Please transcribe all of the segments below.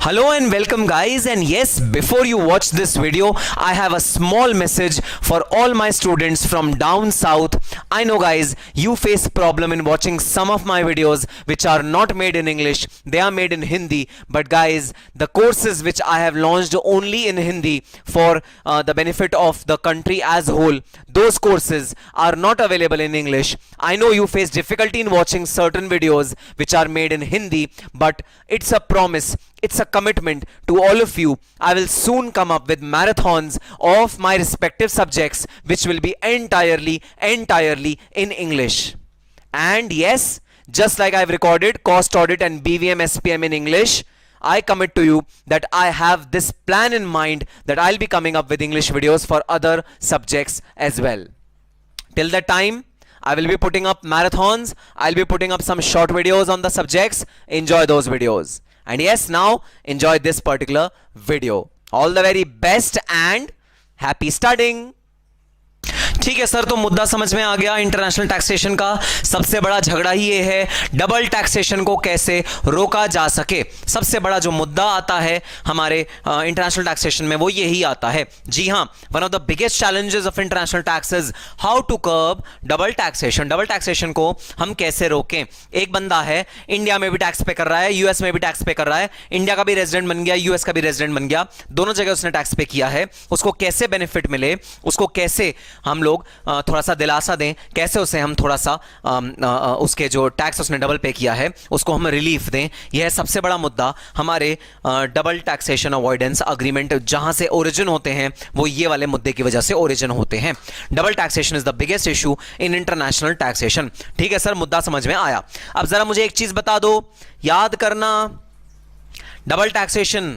Hello and welcome guys, and yes, before you watch this video I have a small message for all my students from down south. I know guys, you face problem in watching some of my videos which are not made in English, they are made in Hindi, but guys, the courses which I have launched only in Hindi for the benefit of the country as whole, those courses are not available in English. I know you face difficulty in watching certain videos which are made in Hindi, but it's a promise, it's a commitment to all of you. I will soon come up with marathons of my respective subjects which will be entirely in English. And yes, just like I've recorded cost audit and BVM SPM in English, I commit to you that I have this plan in mind that I'll be coming up with English videos for other subjects as well. Till that time, I will be putting up marathons, I'll be putting up some short videos on the subjects. Enjoy those videos. And yes, now enjoy this particular video. All the very best and happy studying. ठीक है sir, तो मुद्दा समझ में आ गया। International taxation का सबसे बड़ा झगड़ा ही ये है, डबल टैक्सेशन को कैसे रोका जा सके। सबसे बड़ा जो मुद्दा आता है हमारे इंटरनेशनल टैक्सेशन में वो यही आता है। जी हाँ, one of the biggest challenges of international taxes, how to curb double taxation. Double taxation को हम कैसे रोकें। एक बंदा है, इंडिया में भी टैक्स पे कर रहा है, यूएस में भी टैक्स पे कर रहा है, इंडिया का भी रेजिडेंट बन गया, यूएस का भी रेजिडेंट बन गया, दोनों जगह उसने टैक्स पे किया है। उसको कैसे बेनिफिट मिले, उसको कैसे हम लोग थोड़ा सा दिलासा दें, कैसे उसे हम थोड़ा सा उसके जो टैक्स उसने डबल पे किया है उसको हम रिलीफ दें। यह सबसे बड़ा मुद्दा हमारे डबल टैक्सेशन अवॉइडेंस अग्रीमेंट जहां से ओरिजिन होते हैं, वो ये वाले मुद्दे की वजह से ओरिजिन होते हैं। Double taxation is the biggest issue in international taxation. ठीक है सर, मुद्दा समझ में आया। अब जरा मुझे एक चीज बता दो, याद करना, double taxation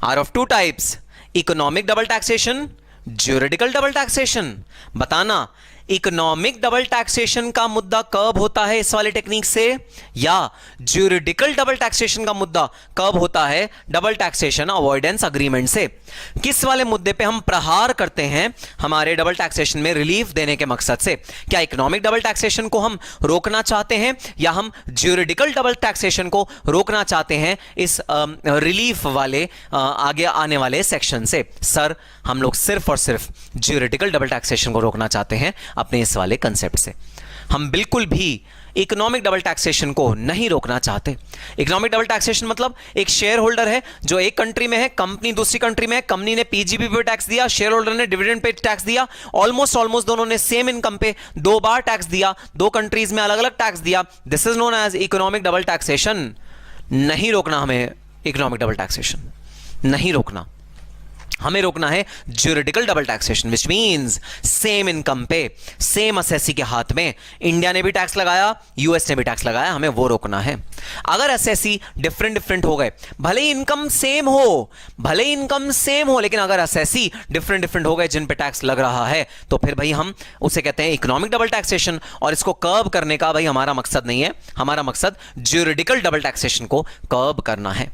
are of two types, economic double taxation, juridical double taxation. बताना, इकोनॉमिक डबल टैक्सेशन का मुद्दा कब होता है इस वाले टेक्निक से, या ज्यूरिडिकल डबल टैक्सेशन का मुद्दा कब होता है डबल टैक्सेशन अवॉइडेंस अग्रीमेंट से। किस वाले मुद्दे पे हम प्रहार करते हैं हमारे डबल टैक्सेशन में रिलीफ देने के मकसद से। क्या इकोनॉमिक डबल टैक्सेशन को हम रोकना चाहते हैं या हम ज्यूरिडिकल डबल टैक्सेशन को रोकना चाहते हैं इस रिलीफ वाले आगे आने वाले सेक्शन से। सर, हम लोग सिर्फ और सिर्फ ज्यूरिडिकल डबल टैक्सेशन को रोकना चाहते हैं अपने इस वाले कंसेप्ट से। हम बिल्कुल भी इकोनॉमिक डबल टैक्सेशन को नहीं रोकना चाहते। इकोनॉमिक डबल टैक्सेशन मतलब एक शेयर होल्डर है जो एक कंट्री में है, कंपनी दूसरी कंट्री में है, कंपनी ने पीजीबी पे टैक्स दिया, शेयर होल्डर ने डिविडेंड पे टैक्स दिया, ऑलमोस्ट दोनों ने सेम इनकम पे दो बार टैक्स दिया, दो कंट्रीज में अलग अलग टैक्स दिया। This is known as economic double taxation. नहीं रोकना हमें इकोनॉमिक डबल टैक्सेशन, नहीं रोकना। हमें रोकना है juridical double taxation, which means same income पे सेम असेसी के हाथ में इंडिया ने भी टैक्स लगाया, यूएस ने भी टैक्स लगाया, हमें वो रोकना है। अगर असेसी डिफरेंट हो गए, भले ही इनकम सेम हो, लेकिन अगर असेसी डिफरेंट हो गए जिन पे टैक्स लग रहा है, तो फिर भाई हम उसे कहते हैं इकोनॉमिक डबल टैक्सेशन। और इसको कर्ब करने का भाई हमारा मकसद नहीं है, हमारा मकसद ज्यूरिडिकल डबल टैक्सेशन को कर्ब करना है।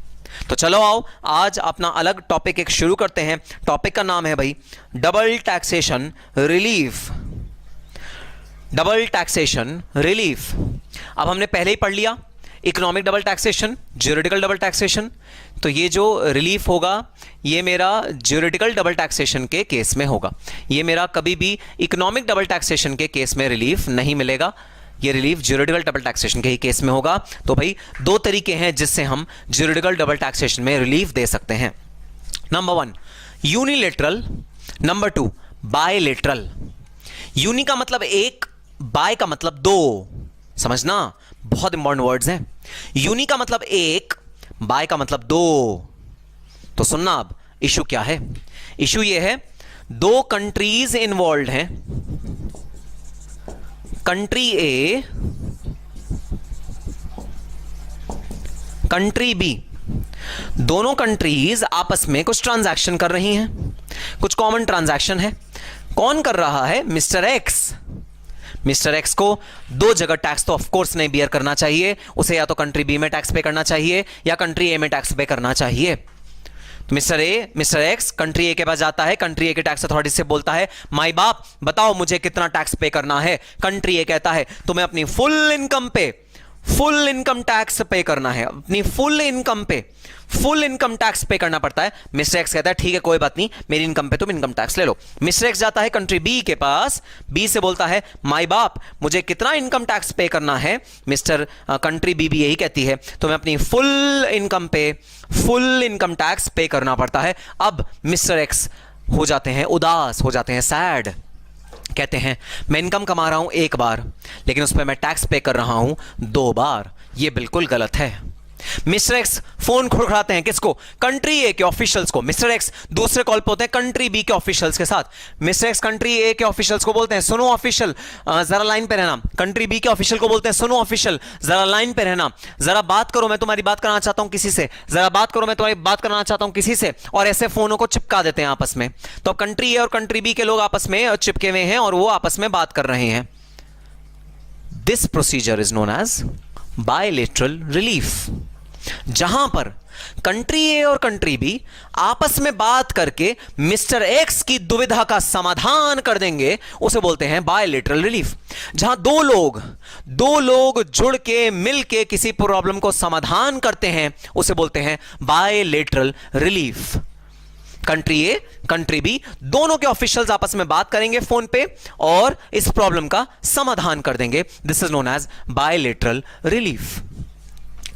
तो चलो आओ, आज अपना अलग टॉपिक एक शुरू करते हैं। टॉपिक का नाम है भाई double taxation relief. Double taxation relief. अब हमने पहले ही पढ़ लिया economic double taxation, juridical double taxation. तो ये जो रिलीफ होगा ये मेरा ज्यूरिडिकल डबल टैक्सेशन के केस में होगा, ये मेरा कभी भी इकोनॉमिक डबल टैक्सेशन के केस में रिलीफ नहीं मिलेगा, ये रिलीफ ज्यूरिडिकल डबल टैक्सेशन के ही केस में होगा। तो भाई दो तरीके हैं जिससे हम ज्यूरिडिकल डबल टैक्सेशन में रिलीफ दे सकते हैं। Number 1 unilateral, number 2 bilateral. Uni का मतलब एक, बाय का मतलब दो। समझना, बहुत इंपॉर्टेंट वर्ड्स हैं। यूनि का मतलब एक, बाय का मतलब दो। तो सुनना, अब इशू क्या है। इशू ये है, दो कंट्रीज इन्वॉल्व हैं, कंट्री ए, कंट्री बी। दोनों कंट्रीज आपस में कुछ ट्रांजैक्शन कर रही हैं, कुछ कॉमन ट्रांजैक्शन है। कौन कर रहा है? Mister x. मिस्टर एक्स को दो जगह टैक्स तो ऑफ कोर्स नहीं बियर करना चाहिए, उसे या तो कंट्री बी में टैक्स पे करना चाहिए या कंट्री ए में टैक्स पे करना चाहिए। तो मिस्टर एक्स कंट्री ए के पास जाता है, कंट्री ए के टैक्स अथॉरिटी से बोलता है, माई बाप बताओ मुझे कितना टैक्स पे करना है। कंट्री ए कहता है तुम्हें अपनी फुल इनकम पे फुल इनकम टैक्स पे करना है, अपनी फुल इनकम पे फुल इनकम टैक्स पे करना पड़ता है। मिस्टर एक्स कहता है ठीक है कोई बात नहीं, मेरी इनकम पे तुम इनकम टैक्स ले लो। मिस्टर एक्स जाता है कंट्री बी के पास, बी से बोलता है माई बाप मुझे कितना इनकम टैक्स पे करना है। मिस्टर कंट्री बी भी यही कहती है तो मैं अपनी फुल इनकम पे फुल इनकम टैक्स पे करना पड़ता है। अब मिस्टर एक्स हो जाते हैं उदास, हो जाते हैं सैड, कहते हैं मैं इनकम कमा रहा हूं एक बार लेकिन उस पर मैं टैक्स पे कर रहा हूं 2 बार, यह बिल्कुल गलत है। मिस्टर एक्स फोन खड़खड़ाते हैं किसको? कंट्री ए के ऑफिशियल्स को। मिस्टर एक्स दूसरे कॉल पे होते हैं कंट्री बी के ऑफिशियल्स के साथ। मिस्टर एक्स कंट्री ए के ऑफिशियल्स को बोलते हैं सुनो ऑफिशियल जरा लाइन पे रहना। कंट्री बी के ऑफिशियल को बोलते हैं सुनो ऑफिशियल जरा लाइन पे रहना, जरा बात करो, मैं तुम्हारी बात करना चाहता हूं किसी से, जरा बात करो, मैं तुम्हारी बात करना चाहता हूं किसी से। और ऐसे फोनों को चिपका देते हैं आपस में। तो कंट्री ए और कंट्री बी के लोग आपस में चिपके हुए हैं और वो आपस में बात कर रहे हैं। This procedure is known as bilateral relief, जहां पर कंट्री ए और कंट्री बी आपस में बात करके मिस्टर एक्स की दुविधा का समाधान कर देंगे, उसे बोलते हैं बायलैटरल रिलीफ। जहां दो लोग जुड़ के मिल के किसी प्रॉब्लम को समाधान करते हैं उसे बोलते हैं bilateral relief. Country A country B दोनों के ऑफिशियल्स आपस में बात करेंगे फोन पे और इस प्रॉब्लम का समाधान कर देंगे। This is known as bilateral relief.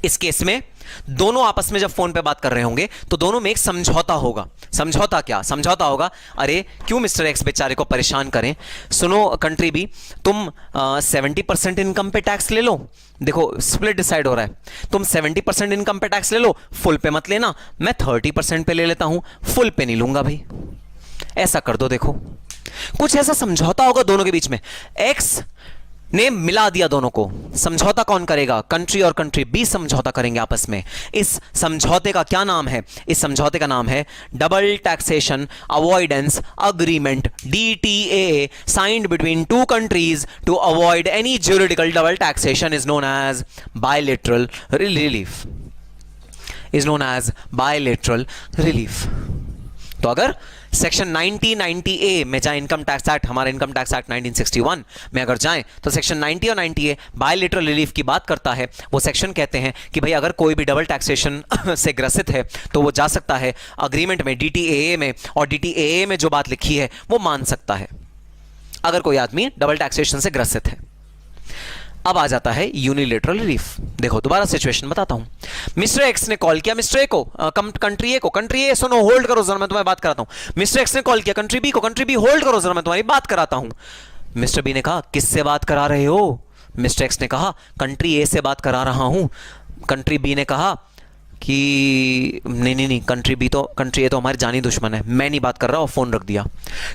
इस केस में दोनों आपस में जब फोन पे बात कर रहे होंगे तो दोनों में एक समझौता होगा। समझौता क्या? समझौता होगा अरे क्यों मिस्टर एक्स बेचारे को परेशान करें, सुनो कंट्री बी तुम 70% इनकम पे टैक्स ले लो, देखो स्प्लिट डिसाइड हो रहा है, तुम 70% इनकम पे टैक्स ले लो, फुल पे मत लेना, मैं 30% पे ले लेता हूं, फुल पे नहीं लूंगा भाई, ऐसा कर दो। देखो कुछ ऐसा समझौता होगा दोनों के बीच में, एक्स ने मिला दिया दोनों को। समझौता कौन करेगा? कंट्री और कंट्री बी समझौता करेंगे आपस में। इस समझौते का क्या नाम है? इस समझौते का नाम है double taxation avoidance agreement, DTAA, signed between 2 countries to avoid any juridical double taxation, is known as bilateral relief, is known as bilateral relief. तो अगर सेक्शन 1990A में जाए, इनकम टैक्स एक्ट, हमारा इनकम टैक्स एक्ट 1961 में अगर जाएं तो section 90 और 90A बायलैटरल रिलीफ की बात करता है। वो सेक्शन कहते हैं कि भाई अगर कोई भी डबल टैक्सेशन से ग्रसित है तो वो जा सकता है अग्रीमेंट में, DTAA में, और DTAA में जो बात लिखी है वो मान सकता है अगर कोई आदमी डबल टैक्सेशन से ग्रसित है। अब आ जाता है यूनिलेटरल रिलीफ। देखो दोबारा सिचुएशन बताता हूं। मिस्टर एक्स ने कॉल किया मिस्टर ए को, कंट्री ए को, कंट्री ए सुनो होल्ड करो जरा मैं तुम्हें बात कराता हूं। मिस्टर एक्स ने कॉल किया कंट्री बी को, कंट्री बी होल्ड करो जरा मैं तुम्हारी बात कराता हूं। मिस्टर बी ने कहा किससे बात करा रहे हो? मिस्टर एक्स ने कहा कंट्री ए से बात करा रहा हूं। कंट्री बी ने कहा कि नहीं, कंट्री ए तो हमारी जानी दुश्मन है, मैं नहीं बात कर रहा, और फोन रख दिया।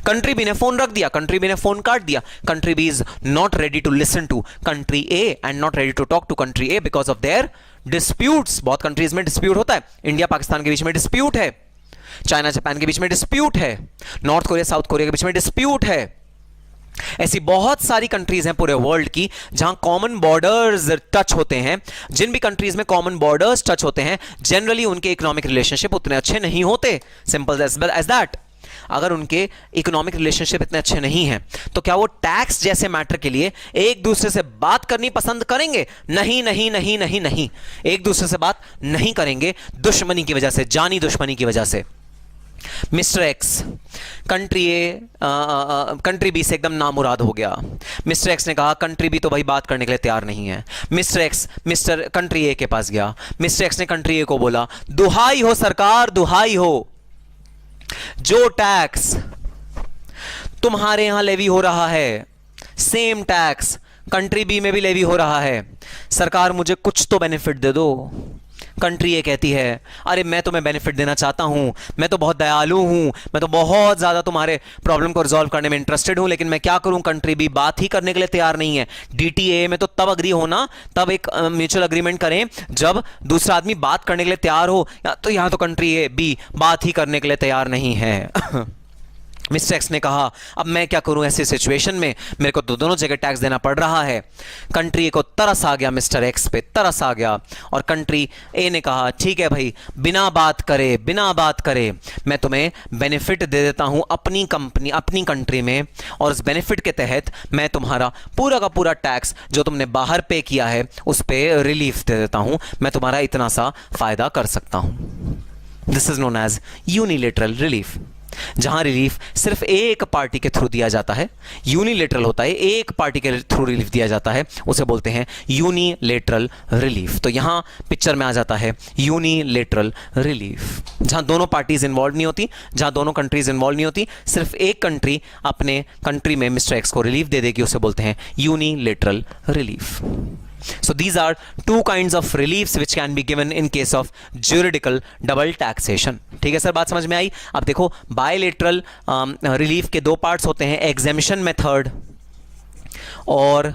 कंट्री बी ने फोन रख दिया, कंट्री बी ने फोन काट दिया। Country B is not ready to listen to country A and not ready to talk to country A because of their disputes. बहुत कंट्रीज में डिस्प्यूट होता है, इंडिया पाकिस्तान के बीच में डिस्प्यूट है, चाइना जापान के बीच में डिस्प्यूट है, नॉर्थ कोरिया साउथ कोरिया के बीच में डिस्प्यूट है। ऐसी बहुत सारी कंट्रीज हैं पूरे वर्ल्ड की जहां कॉमन बॉर्डर्स टच होते हैं। जिन भी कंट्रीज में कॉमन बॉर्डर्स टच होते हैं जनरली उनके इकोनॉमिक रिलेशनशिप उतने अच्छे नहीं होते, सिंपल एज दैट। अगर उनके इकोनॉमिक रिलेशनशिप इतने अच्छे नहीं हैं तो क्या वो टैक्स जैसे मैटर के लिए एक दूसरे से बात करनी पसंद करेंगे? नहीं नहीं नहीं नहीं नहीं, एक दूसरे से बात नहीं करेंगे दुश्मनी की वजह से, जानी दुश्मनी की वजह से। मिस्टर एक्स कंट्री बी से एकदम नामुराद हो गया। मिस्टर एक्स ने कहा कंट्री बी तो भाई बात करने के लिए तैयार नहीं है। मिस्टर एक्स मिस्टर कंट्री ए के पास गया। मिस्टर एक्स ने कंट्री ए को बोला दुहाई हो सरकार, दुहाई हो, जो टैक्स तुम्हारे यहां लेवी हो रहा है सेम टैक्स कंट्री बी में भी लेवी हो रहा है, सरकार मुझे कुछ तो बेनिफिट दे दो। कंट्री ए कहती है अरे मैं तुम्हें बेनिफिट देना चाहता हूं, मैं तो बहुत दयालु हूं, मैं तो बहुत ज्यादा तुम्हारे प्रॉब्लम को रिजॉल्व करने में इंटरेस्टेड हूं, लेकिन मैं क्या करूं, कंट्री बी बात ही करने के लिए तैयार नहीं है। DTA में तो तब अग्री होना, तब एक म्यूचुअल अग्रीमेंट करें जब दूसरा आदमी बात करने के लिए तैयार हो, तो यहां तो कंट्री ए बी बात ही करने के लिए तैयार नहीं है। मिस्टर एक्स ने कहा अब मैं क्या करूं ऐसी सिचुएशन में, मेरे को तो दोनों जगह टैक्स देना पड़ रहा है। कंट्री ए को तरस आ गया, मिस्टर एक्स पे तरस आ गया, और कंट्री ए ने कहा ठीक है भाई, बिना बात करे मैं तुम्हें बेनिफिट दे देता हूं अपनी कंपनी अपनी कंट्री में, और उस बेनिफिट के तहत मैं तुम्हारा पूरा का पूरा टैक्स जो तुमने बाहर पे किया है उस पर रिलीफ दे देता हूं, मैं तुम्हारा इतना सा फायदा कर सकता हूं। This is known as unilateral relief, जहां रिलीफ सिर्फ एक पार्टी के थ्रू दिया जाता है। यूनिलेटरल होता है, एक पार्टी के थ्रू रिलीफ दिया जाता है, उसे बोलते हैं यूनिलेटरल रिलीफ। तो यहां पिक्चर में आ जाता है यूनिलेटरल रिलीफ, जहां दोनों पार्टीज इन्वॉल्व नहीं होती, जहां दोनों कंट्रीज इन्वॉल्व नहीं होती, सिर्फ एक कंट्री अपने कंट्री में मिस्टर एक्स को रिलीफ दे देगी, उसे बोलते हैं unilateral relief. So these are two kinds of reliefs which can be given in case of juridical double taxation. ठीक है सर, बात समझ में आई? अब देखो बायलेटरल रिलीफ के दो पार्ट्स होते हैं, एग्जेम्पशन मेथड और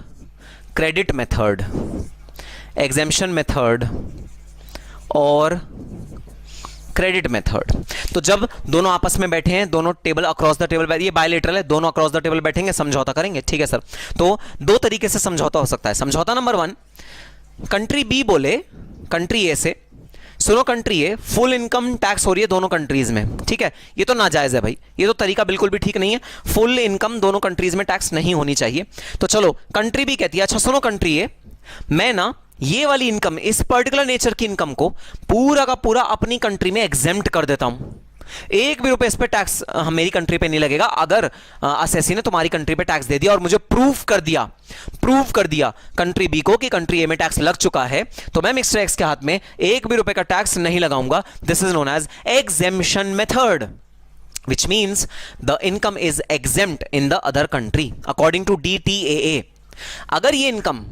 क्रेडिट मेथड। एग्जेम्पशन मेथड और क्रेडिट मेथड। तो जब दोनों आपस में बैठे हैं, दोनों टेबल अक्रॉस द टेबल, ये बायलेटरल है, दोनों अक्रॉस द टेबल बैठेंगे, समझौता करेंगे। ठीक है सर, तो दो तरीके से समझौता हो सकता है। समझौता नंबर 1, कंट्री बी बोले कंट्री ए से, सुनो कंट्री ए, फुल इनकम टैक्स हो रही है दोनों कंट्रीज में, ठीक है, ये तो नाजायज है भाई, ये तो तरीका बिल्कुल भी ठीक नहीं है, फुल इनकम दोनों कंट्रीज में टैक्स नहीं होनी चाहिए। तो चलो कंट्री बी कहती है अच्छा सुनो कंट्री ए, मैं ना ये वाली इनकम, इस पर्टिकुलर नेचर की इनकम को पूरा का पूरा अपनी कंट्री में एग्जेम्प्ट कर देता हूं, एक भी रुपए इस पे टैक्स मेरी कंट्री पे नहीं लगेगा। अगर असेसी ने तुम्हारी कंट्री पे टैक्स दे दिया और मुझे प्रूफ कर दिया कंट्री बी को कि कंट्री ए में टैक्स लग चुका है, तो मैं मिस्टर एक्स के हाथ में एक भी रुपए का टैक्स नहीं लगाऊंगा। This is known as exemption method, which means the income is exempt in the other country according to DTAA। अगर ये इनकम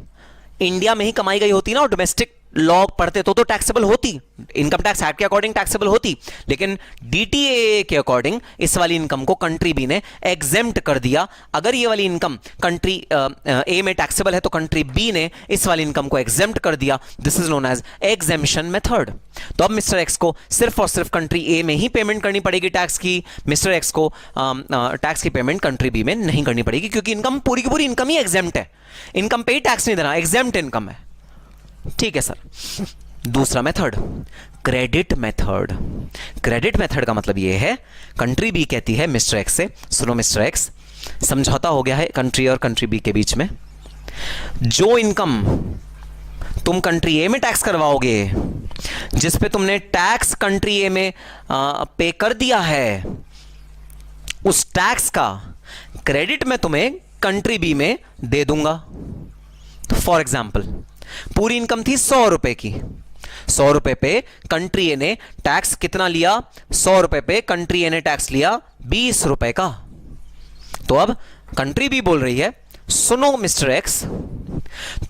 इंडिया में ही कमाई गई होती ना और डोमेस्टिक लॉ पढ़ते तो टैक्सेबल होती, इनकम टैक्स एक्ट के अकॉर्डिंग टैक्सेबल होती, लेकिन डीटीए के अकॉर्डिंग इस वाली इनकम को कंट्री बी ने एग्जेम्प्ट कर दिया। अगर ये वाली इनकम कंट्री ए में टैक्सेबल है तो कंट्री बी ने इस वाली इनकम को एग्जेम्प्ट कर दिया। This is known as exemption method. तो अब मिस्टर एक्स को सिर्फ और सिर्फ कंट्री ए में ही पेमेंट करनी पड़ेगी टैक्स की, मिस्टर एक्स को टैक्स की पेमेंट कंट्री बी में नहीं करनी पड़ेगी, क्योंकि इनकम पूरी की पूरी इनकम ही एग्जेम्प्ट है, इनकम पे ही टैक्स नहीं देना, एग्जेम्प्ट इनकम है। ठीक है सर। दूसरा method credit method. Credit method का मतलब यह है, कंट्री बी कहती है मिस्टर एक्स से, सुनो मिस्टर एक्स, समझौता हो गया है कंट्री और कंट्री बी के बीच में, जो इनकम तुम कंट्री ए में टैक्स करवाओगे, जिस पे तुमने टैक्स कंट्री ए में पे कर दिया है, उस टैक्स का क्रेडिट मैं तुम्हें कंट्री बी में दे दूंगा। तो फॉर एग्जाम्पल पूरी इनकम थी 100 रुपए की, 100 रुपए पे कंट्री ए ने टैक्स कितना लिया, 100 रुपए पे कंट्री ए ने टैक्स लिया 20 रुपए का। तो अब कंट्री बी बोल रही है सुनो मिस्टर एक्स,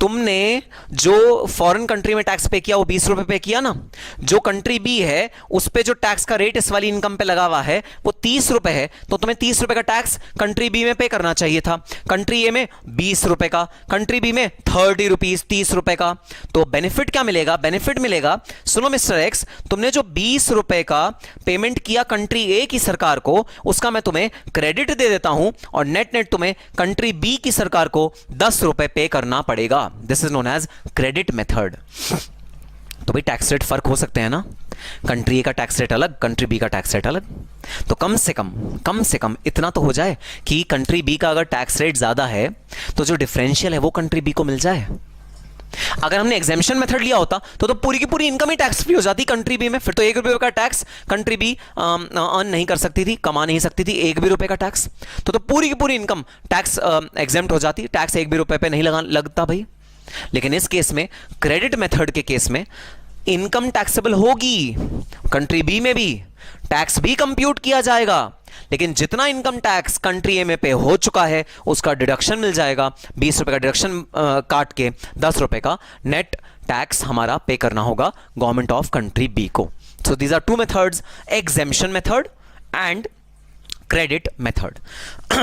तुमने जो फॉरेन कंट्री में टैक्स पे किया वो 20 रुपए पे किया ना, जो कंट्री बी है उस पे जो टैक्स का रेट इस वाली इनकम पे लगा हुआ है वो 30 रुपए है, तो तुम्हें 30 रुपए का टैक्स कंट्री बी में पे करना चाहिए था, कंट्री ए में 20 रुपए का, कंट्री बी में 30 रुपीज 30 रुपए का। तो बेनिफिट क्या मिलेगा, बेनिफिट मिलेगा, सुनो मिस्टर एक्स, तुमने जो 20 रुपए का पेमेंट किया कंट्री ए की सरकार को, उसका मैं तुम्हें क्रेडिट दे देता हूं और नेट नेट तुम्हें कंट्री बी की सरकार को 10 रुपए पे करना पड़ेगा। This is known as credit method. तो भाई टैक्स रेट फर्क हो सकते हैं ना, कंट्री ए का टैक्स रेट अलग, कंट्री बी का टैक्स रेट अलग, तो कम से कम इतना तो हो जाए कि कंट्री बी का अगर टैक्स रेट ज्यादा है तो जो डिफरेंशियल है वो कंट्री बी को मिल जाए। अगर हमने एग्जेम्पशन मेथड लिया होता तो पूरी की पूरी इनकम ही टैक्स फ्री हो जाती कंट्री बी में, फिर तो 1 रुपये का टैक्स कंट्री बी अर्न नहीं कर सकती थी, कमा नहीं सकती थी 1 भी रुपए का टैक्स, तो पूरी की पूरी इनकम टैक्स एग्जेम्प्ट हो जाती, टैक्स 1 भी रुपए पे नहीं लगता भाई। लेकिन इस केस में, क्रेडिट मेथड के केस में, इनकम टैक्सेबल होगी, कंट्री बी में भी टैक्स भी कंप्यूट किया जाएगा, लेकिन जितना इनकम टैक्स कंट्री ए में पे हो चुका है उसका डिडक्शन मिल जाएगा, 20 रुपए का डिडक्शन काट के 10 रुपए का नेट टैक्स हमारा पे करना होगा गवर्नमेंट ऑफ कंट्री बी को। So these are two methods, exemption method and credit method.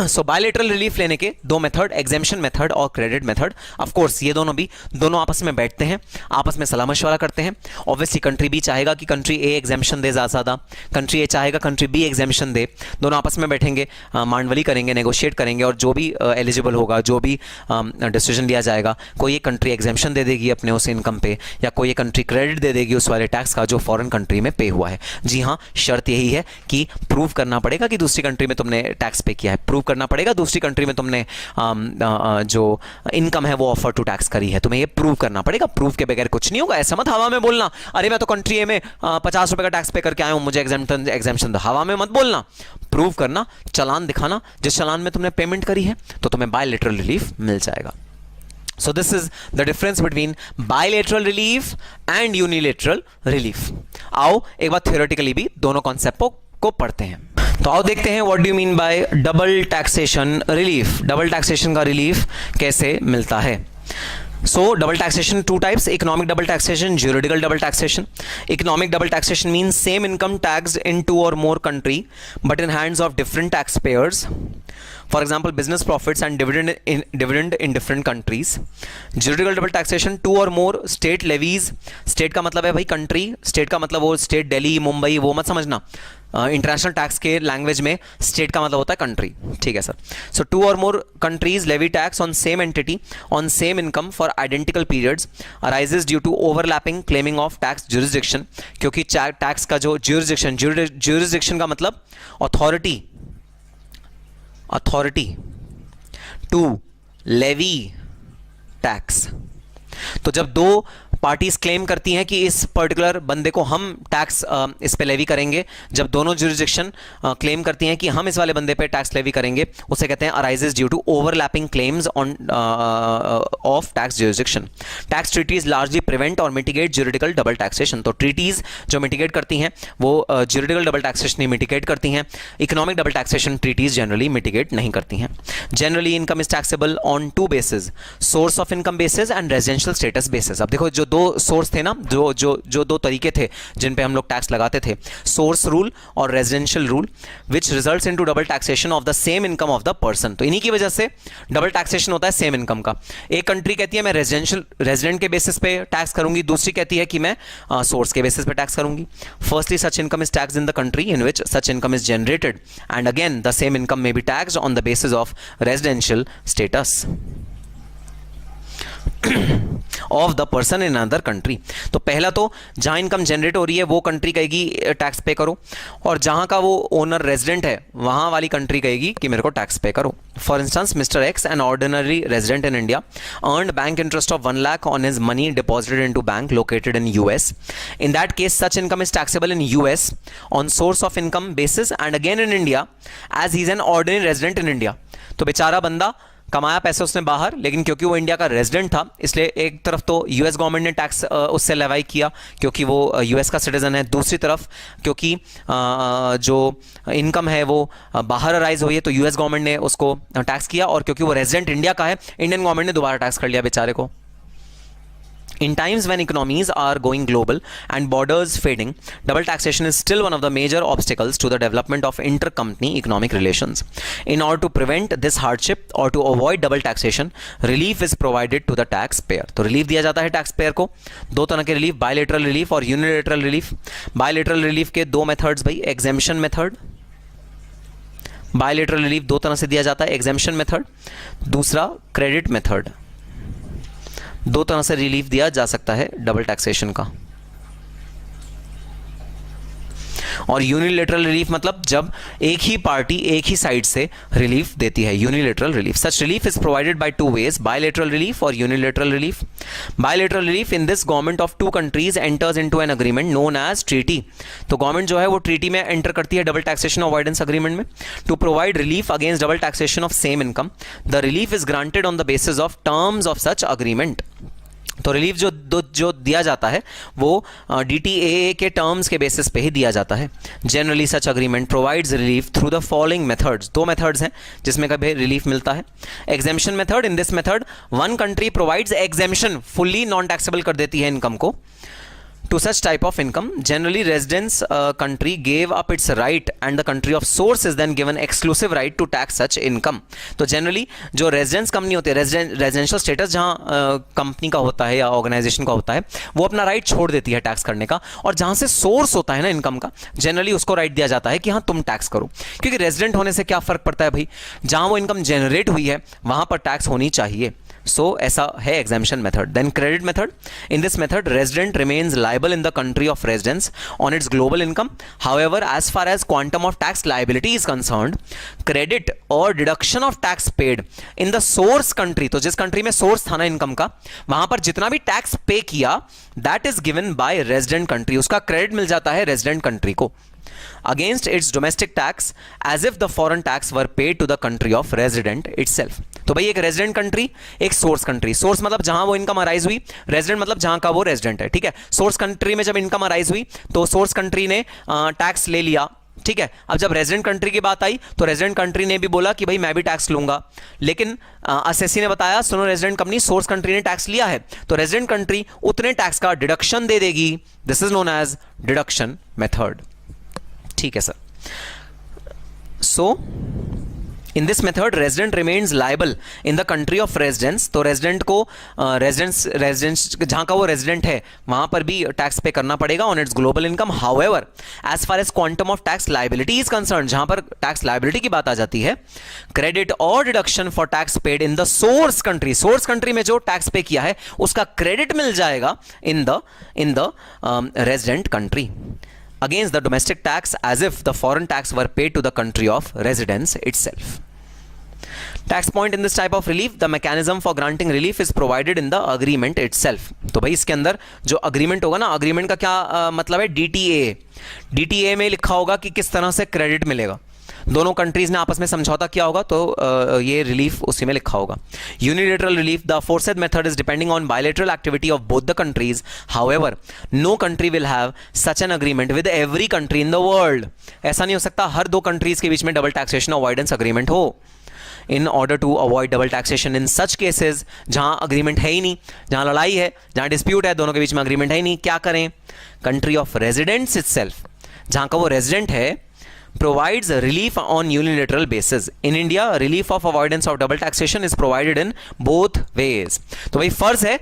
So bilateral relief लेने के दो मेथड, एग्जेम्पशन मेथड और क्रेडिट मेथड। ऑफ कोर्स ये दोनों आपस में बैठते हैं, आपस में सलाह मशवरा करते हैं। ऑब्वियसली कंट्री बी चाहेगा कि कंट्री ए एग्जेम्पशन दे ज़्यादा, कंट्री ए चाहेगा कंट्री बी एग्जेम्पशन दे। दोनों आपस में बैठेंगे, मांडवली करेंगे, नेगोशिएट करेंगे और जो भी एलिजिबल होगा, जो भी डिसीजन लिया जाएगा, कोई एक कंट्री एग्जेम्पशन दे देगी अपने उस इनकम पे, या कोई एक कंट्री क्रेडिट दे देगी उस वाले टैक्स का जो फॉरेन कंट्री में पे हुआ है। जी हाँ, शर्त यही है कि प्रूव करना पड़ेगा कि दूसरी कंट्री में तुमने टैक्स पे किया है, प्रूव करना पड़ेगा दूसरी कंट्री में तुमने जो इनकम है वो ऑफर टू टैक्स करी है, तुम्हें ये प्रूव करना पड़ेगा। प्रूव के बगैर कुछ नहीं होगा। ऐसा मत हवा में बोलना, अरे मैं तो कंट्री ए में 50 रुपए का टैक्स पे करके आया हूं, मुझे एग्जेम्पशन दो। हवा में मत बोलना, प्रूव करना, चालान दिखाना, जिस चालान में तुमने पेमेंट करी है, तो तुम्हें बायलैटरल रिलीफ मिल जाएगा। So this is the difference between bilateral relief and unilateral relief. आओ एक बार theoretically भी दोनों कॉन्सेप्ट को पढ़ते हैं। तो आओ देखते हैं what do you mean by double taxation relief. Double taxation का रिलीफ कैसे मिलता है। So double taxation two types: economic double taxation, juridical double taxation. Economic double taxation means same income taxed in two or more country but in hands of different taxpayers. For example, business profits and dividend in different countries. Juridical double taxation, two or more state levies. State का मतलब है भाई country, state का मतलब वो state Delhi, Mumbai, वो मत समझना। इंटरनेशनल टैक्स के लैंग्वेज में स्टेट का मतलब होता है कंट्री, ठीक है सर। सो टू और more countries levy tax on same entity on same income for identical periods arises due to overlapping claiming of tax jurisdiction. क्योंकि टैक्स का जो ज्यूरिसडिक्शन का मतलब अथॉरिटी टू लेवी टैक्स। तो जब दो पार्टीज क्लेम करती हैं कि इस पर्टिकुलर बंदे को हम टैक्स इस पे लेवी करेंगे, जब दोनों जुरिसडिक्शन क्लेम करती हैं कि हम इस वाले बंदे पे टैक्स लेवी करेंगे, उसे कहते हैं arises due to overlapping claims on of tax jurisdiction. Tax treaties largely prevent और मिटिगेट ज्यूरिडिकल डबल टैक्सेशन। तो ट्रीटीज जो मिटिगेट करती हैं वो ज्यूरिडिकल डबल टैक्सेशन ही मिटिगेट करती हैं। Economic double taxation treaties generally mitigate नहीं करती हैं। Generally income is taxable on two basis: source of income basis and residential status basis. अब देखो, जो दो सोर्स थे ना, जो दो तरीके थे जिन पे हम लोग टैक्स लगाते थे, सोर्स रूल और residential rule, which results into double taxation of the same income of the person. तो इन्हीं की वजह से डबल टैक्सेशन होता है सेम इनकम का। एक कंट्री कहती है मैं रेजिडेंट के बेसिस पे टैक्स करूंगी, दूसरी कहती है कि मैं सोर्स के बेसिस पे टैक्स करूंगी। Firstly such income is taxed in the country in which such income is generated and again the same income may be taxed on the basis of residential status of the person in another country. तो पहला तो जहां income generate हो रही है वो country कहेगी tax pay करो, और जहां का वो ओनर रेजिडेंट है वहां वाली कंट्री कहेगी कि मेरे को टैक्स पे करो। For instance, mister x, an ordinary resident in India, earned bank interest of 1 lakh on his money deposited into bank located in US. In that case, such income is taxable in US on source of income basis and again in India as he is an ordinary resident in India. तो बेचारा बंदा कमाया पैसे उसने बाहर, लेकिन क्योंकि वो इंडिया का रेजिडेंट था इसलिए एक तरफ तो यूएस गवर्नमेंट ने टैक्स उससे लेवाई किया क्योंकि वो यूएस का सिटीजन है, दूसरी तरफ क्योंकि जो इनकम है वो बाहर अराइज हुई है तो यूएस गवर्नमेंट ने उसको टैक्स किया, और क्योंकि वो रेजिडेंट इंडिया का है इंडियन गवर्नमेंट ने दोबारा टैक्स कर लिया बेचारे को। In times when economies are going global and borders fading, double taxation is still one of the major obstacles to the development of intercompany economic relations. In order to prevent this hardship or to avoid double taxation, relief is provided to the taxpayer. तो relief दिया जाता है taxpayer को। दो तरह के relief, bilateral relief और unilateral relief. Bilateral relief के दो methods भाई, exemption method, bilateral relief दो तरह से दिया जाता है, exemption method, दूसरा credit method। दो तरह से रिलीफ दिया जा सकता है डबल टैक्सेशन का। और यूनिलेटरल रिलीफ मतलब जब एक ही पार्टी एक ही साइड से रिलीफ देती है, unilateral relief. Such relief is provided by two ways, bilateral relief और unilateral relief. Bilateral relief, in this government of two countries enters into an agreement known as treaty. तो government जो है वो treaty में enter करती है double taxation avoidance agreement में, to provide relief against double taxation of same income. The relief is granted on the basis of terms of such agreement. तो relief जो दिया जाता है वो DTAA के टर्म्स के बेसिस पे ही दिया जाता है। Generally such agreement provides relief through the following methods. दो मेथड्स हैं जिसमें कभी रिलीफ मिलता है। Exemption method, in this method one country provides exemption, fully non taxable कर देती है इनकम को, to such type of income. Generally, residence country gave up its right and the country of source is then given exclusive right to tax such income. तो generally जो residence company होती है, residential status जहाँ company का होता है या organisation का होता है, वो अपना राइट छोड़ देती है टैक्स करने का, और जहाँ से सोर्स होता है ना इनकम का, जनरली उसको राइट दिया जाता है कि हाँ तुम टैक्स करो. क्योंकि रेजिडेंट होने से क्या फर्क पड़ता है भाई, जहाँ वो इनकम जनरेट हुई है वहाँ पर टैक्स होनी चाहिए. So ऐसा है exemption method. Then credit method. In this method, resident remains liable in the country of residence on its global income. However, as far as quantum of tax liability is concerned, credit or deduction of tax paid in the source country, तो जिस country में source था ना income का, वहाँ पर जितना भी tax pay किया, that is given by resident country. उसका credit मिल जाता है resident country को against its domestic tax as if the foreign tax were paid to the country of resident itself. तो भाई एक रेजिडेंट कंट्री, एक सोर्स कंट्री. सोर्स मतलब जहां वो इनकम अराइज हुई, रेजिडेंट मतलब जहां का वो रेजिडेंट है. ठीक है, सोर्स कंट्री में जब इनकम अराइज हुई तो सोर्स कंट्री ने टैक्स ले लिया. ठीक है, अब जब रेजिडेंट कंट्री की बात आई तो रेजिडेंट कंट्री ने भी बोला कि भाई मैं भी टैक्स लूंगा, लेकिन असेसी ने बताया सुनो रेजिडेंट कंपनी, सोर्स कंट्री ने टैक्स लिया है तो रेजिडेंट कंट्री उतने टैक्स का डिडक्शन दे देगी. This is known as deduction method. ठीक है sir. So in this method resident remains liable in the country of residence. तो रेजिडेंट को रेजिडेंस जहां का वो रेजिडेंट है वहां पर भी टैक्स पे करना पड़ेगा on its global income. However as far as quantum of tax liability is concern, जहां पर टैक्स लाइबिलिटी की बात आ जाती है, क्रेडिट और deduction for tax paid in the source country, source country में जो टैक्स पे किया है उसका क्रेडिट मिल जाएगा in the resident country against the domestic tax as if the foreign tax were paid to the country of residence itself. Tax point in this type of relief, the mechanism for granting relief is provided in the agreement itself. तो भाई इसके अंदर जो agreement होगा ना, agreement का क्या मतलब है, DTA. DTA में लिखा होगा कि किस तरह से क्रेडिट मिलेगा. दोनों कंट्रीज ने आपस में समझौता किया होगा तो ये रिलीफ उसी में लिखा होगा. Unilateral relief, the aforesaid method is depending on bilateral activity of both the countries. However no country will have such an agreement with every country in the world. ऐसा नहीं हो सकता हर दो कंट्रीज के बीच में डबल टैक्सेशन अवॉइडेंस अग्रीमेंट हो. In order to avoid double taxation in such cases जहां अग्रीमेंट है ही नहीं, जहां लड़ाई है, जहां डिस्प्यूट है, दोनों के बीच में अग्रीमेंट है ही नहीं, क्या करें, कंट्री ऑफ रेजिडेंट्स इटसेल्फ, जहां का वो रेजिडेंट है, provides relief on unilateral basis. In India, relief of avoidance of double taxation is provided in both ways. तो भाई फर्ज है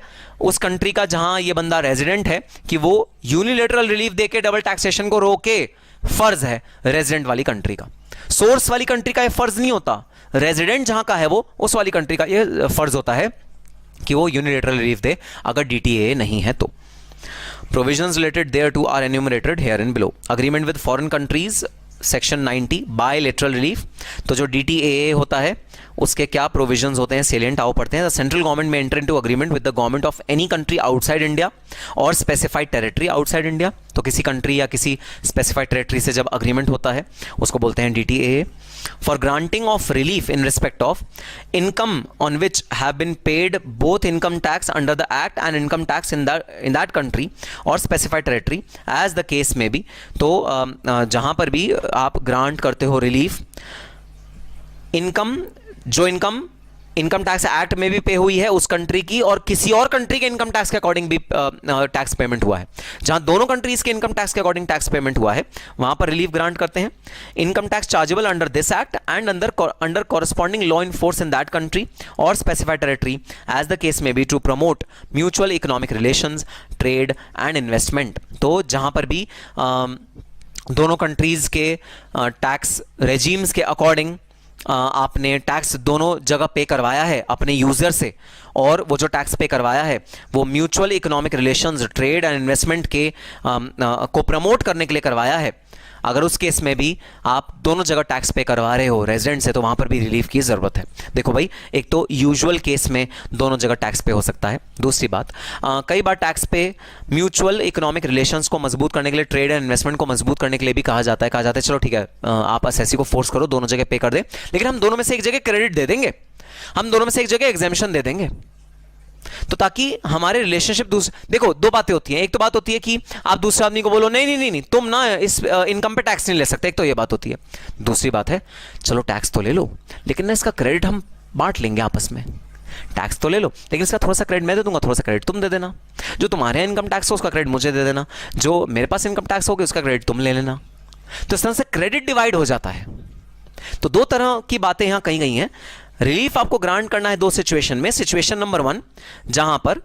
उस कंट्री का जहां ये बंदा रेजिडेंट है कि वो यूनिलेटरल रिलीफ देके डबल टैक्सेशन को रोके. फर्ज है रेजिडेंट वाली कंट्री का. सोर्स वाली कंट्री का ये फर्ज नहीं होता. रेजिडेंट जहां का है वो, उस वाली कंट्री का ये फर्ज होता है कि वो यूनिलेटरल रिलीफ दे अगर DTA नहीं है तो. Provisions related thereto are enumerated here and below. Agreement with foreign countries, section 90 bilateral relief. तो जो DTAA होता है उसके क्या प्रोविजंस होते हैं, सेलिएंट आओ पढ़ते हैं. द सेंट्रल गवर्नमेंट में enter into agreement with the government of any country outside India और स्पेसिफाइड टेरिटरी आउटसाइड इंडिया. तो किसी कंट्री या किसी स्पेसिफाइड टेरिटरी से जब अग्रीमेंट होता है उसको बोलते हैं DTAA. For granting of relief in respect of income on which have been paid both income tax under the act and income tax in that country और specified territory as the case may be. तो जहां पर भी आप grant करते हो relief, income जो income tax act में भी पे हुई है उस कंट्री की और किसी और कंट्री के इनकम टैक्स के अकॉर्डिंग भी टैक्स पेमेंट हुआ है, जहां दोनों कंट्रीज के इनकम टैक्स के अकॉर्डिंग टैक्स पेमेंट हुआ है, वहां पर रिलीफ ग्रांट करते हैं. Income tax chargeable under this act and under corresponding law in force in that country और specified territory as the case may be to promote mutual economic relations, trade and investment. तो जहां पर भी दोनों countries के tax regimes के according आपने tax दोनों जगह पे करवाया है अपने यूजर से, और वो जो टैक्स पे करवाया है वो mutual economic relations, trade and investment के को प्रमोट करने के लिए करवाया है. अगर उस केस में भी आप दोनों जगह टैक्स पे करवा रहे हो रेजिडेंट से तो वहां पर भी रिलीफ की जरूरत है. देखो भाई, एक तो यूजुअल केस में दोनों जगह टैक्स पे हो सकता है. दूसरी बात, कई बार टैक्स पे म्यूचुअल इकोनॉमिक रिलेशंस को मजबूत करने के लिए, ट्रेड एंड इन्वेस्टमेंट को मजबूत करने के लिए भी कहा जाता है चलो ठीक है आप असेसी को फोर्स करो दोनों जगह पे कर दे, लेकिन हम दोनों में से एक जगह क्रेडिट दे देंगे, हम दोनों में से एक जगह एग्जेम्पशन दे देंगे. तो ताकि हमारे रिलेशनशिप देखो दो बातें होती हैं. एक तो बात होती है कि आप दूसरे आदमी को बोलो नहीं तुम ना इस इनकम पे टैक्स नहीं ले सकते, एक तो ये बात होती है. दूसरी बात है चलो टैक्स तो ले लो लेकिन ना इसका क्रेडिट हम बांट लेंगे आपस में. टैक्स तो ले लो, लेकिन इसका थोड़ा सा क्रेडिट मैं दे दूंगा, थोड़ा सा क्रेडिट तुम दे देना। जो तुम्हारे यहाँ इनकम टैक्स हो उसका क्रेडिट मुझे दे देना, जो मेरे पास इनकम टैक्स होगा उसका क्रेडिट तुम ले लेना। तो इस तरह से क्रेडिट डिवाइड हो जाता है। तो दो तरह की बातें यहां कही गई हैं। रिलीफ आपको ग्रांट करना है दो सिचुएशन में। सिचुएशन नंबर 1, जहां पर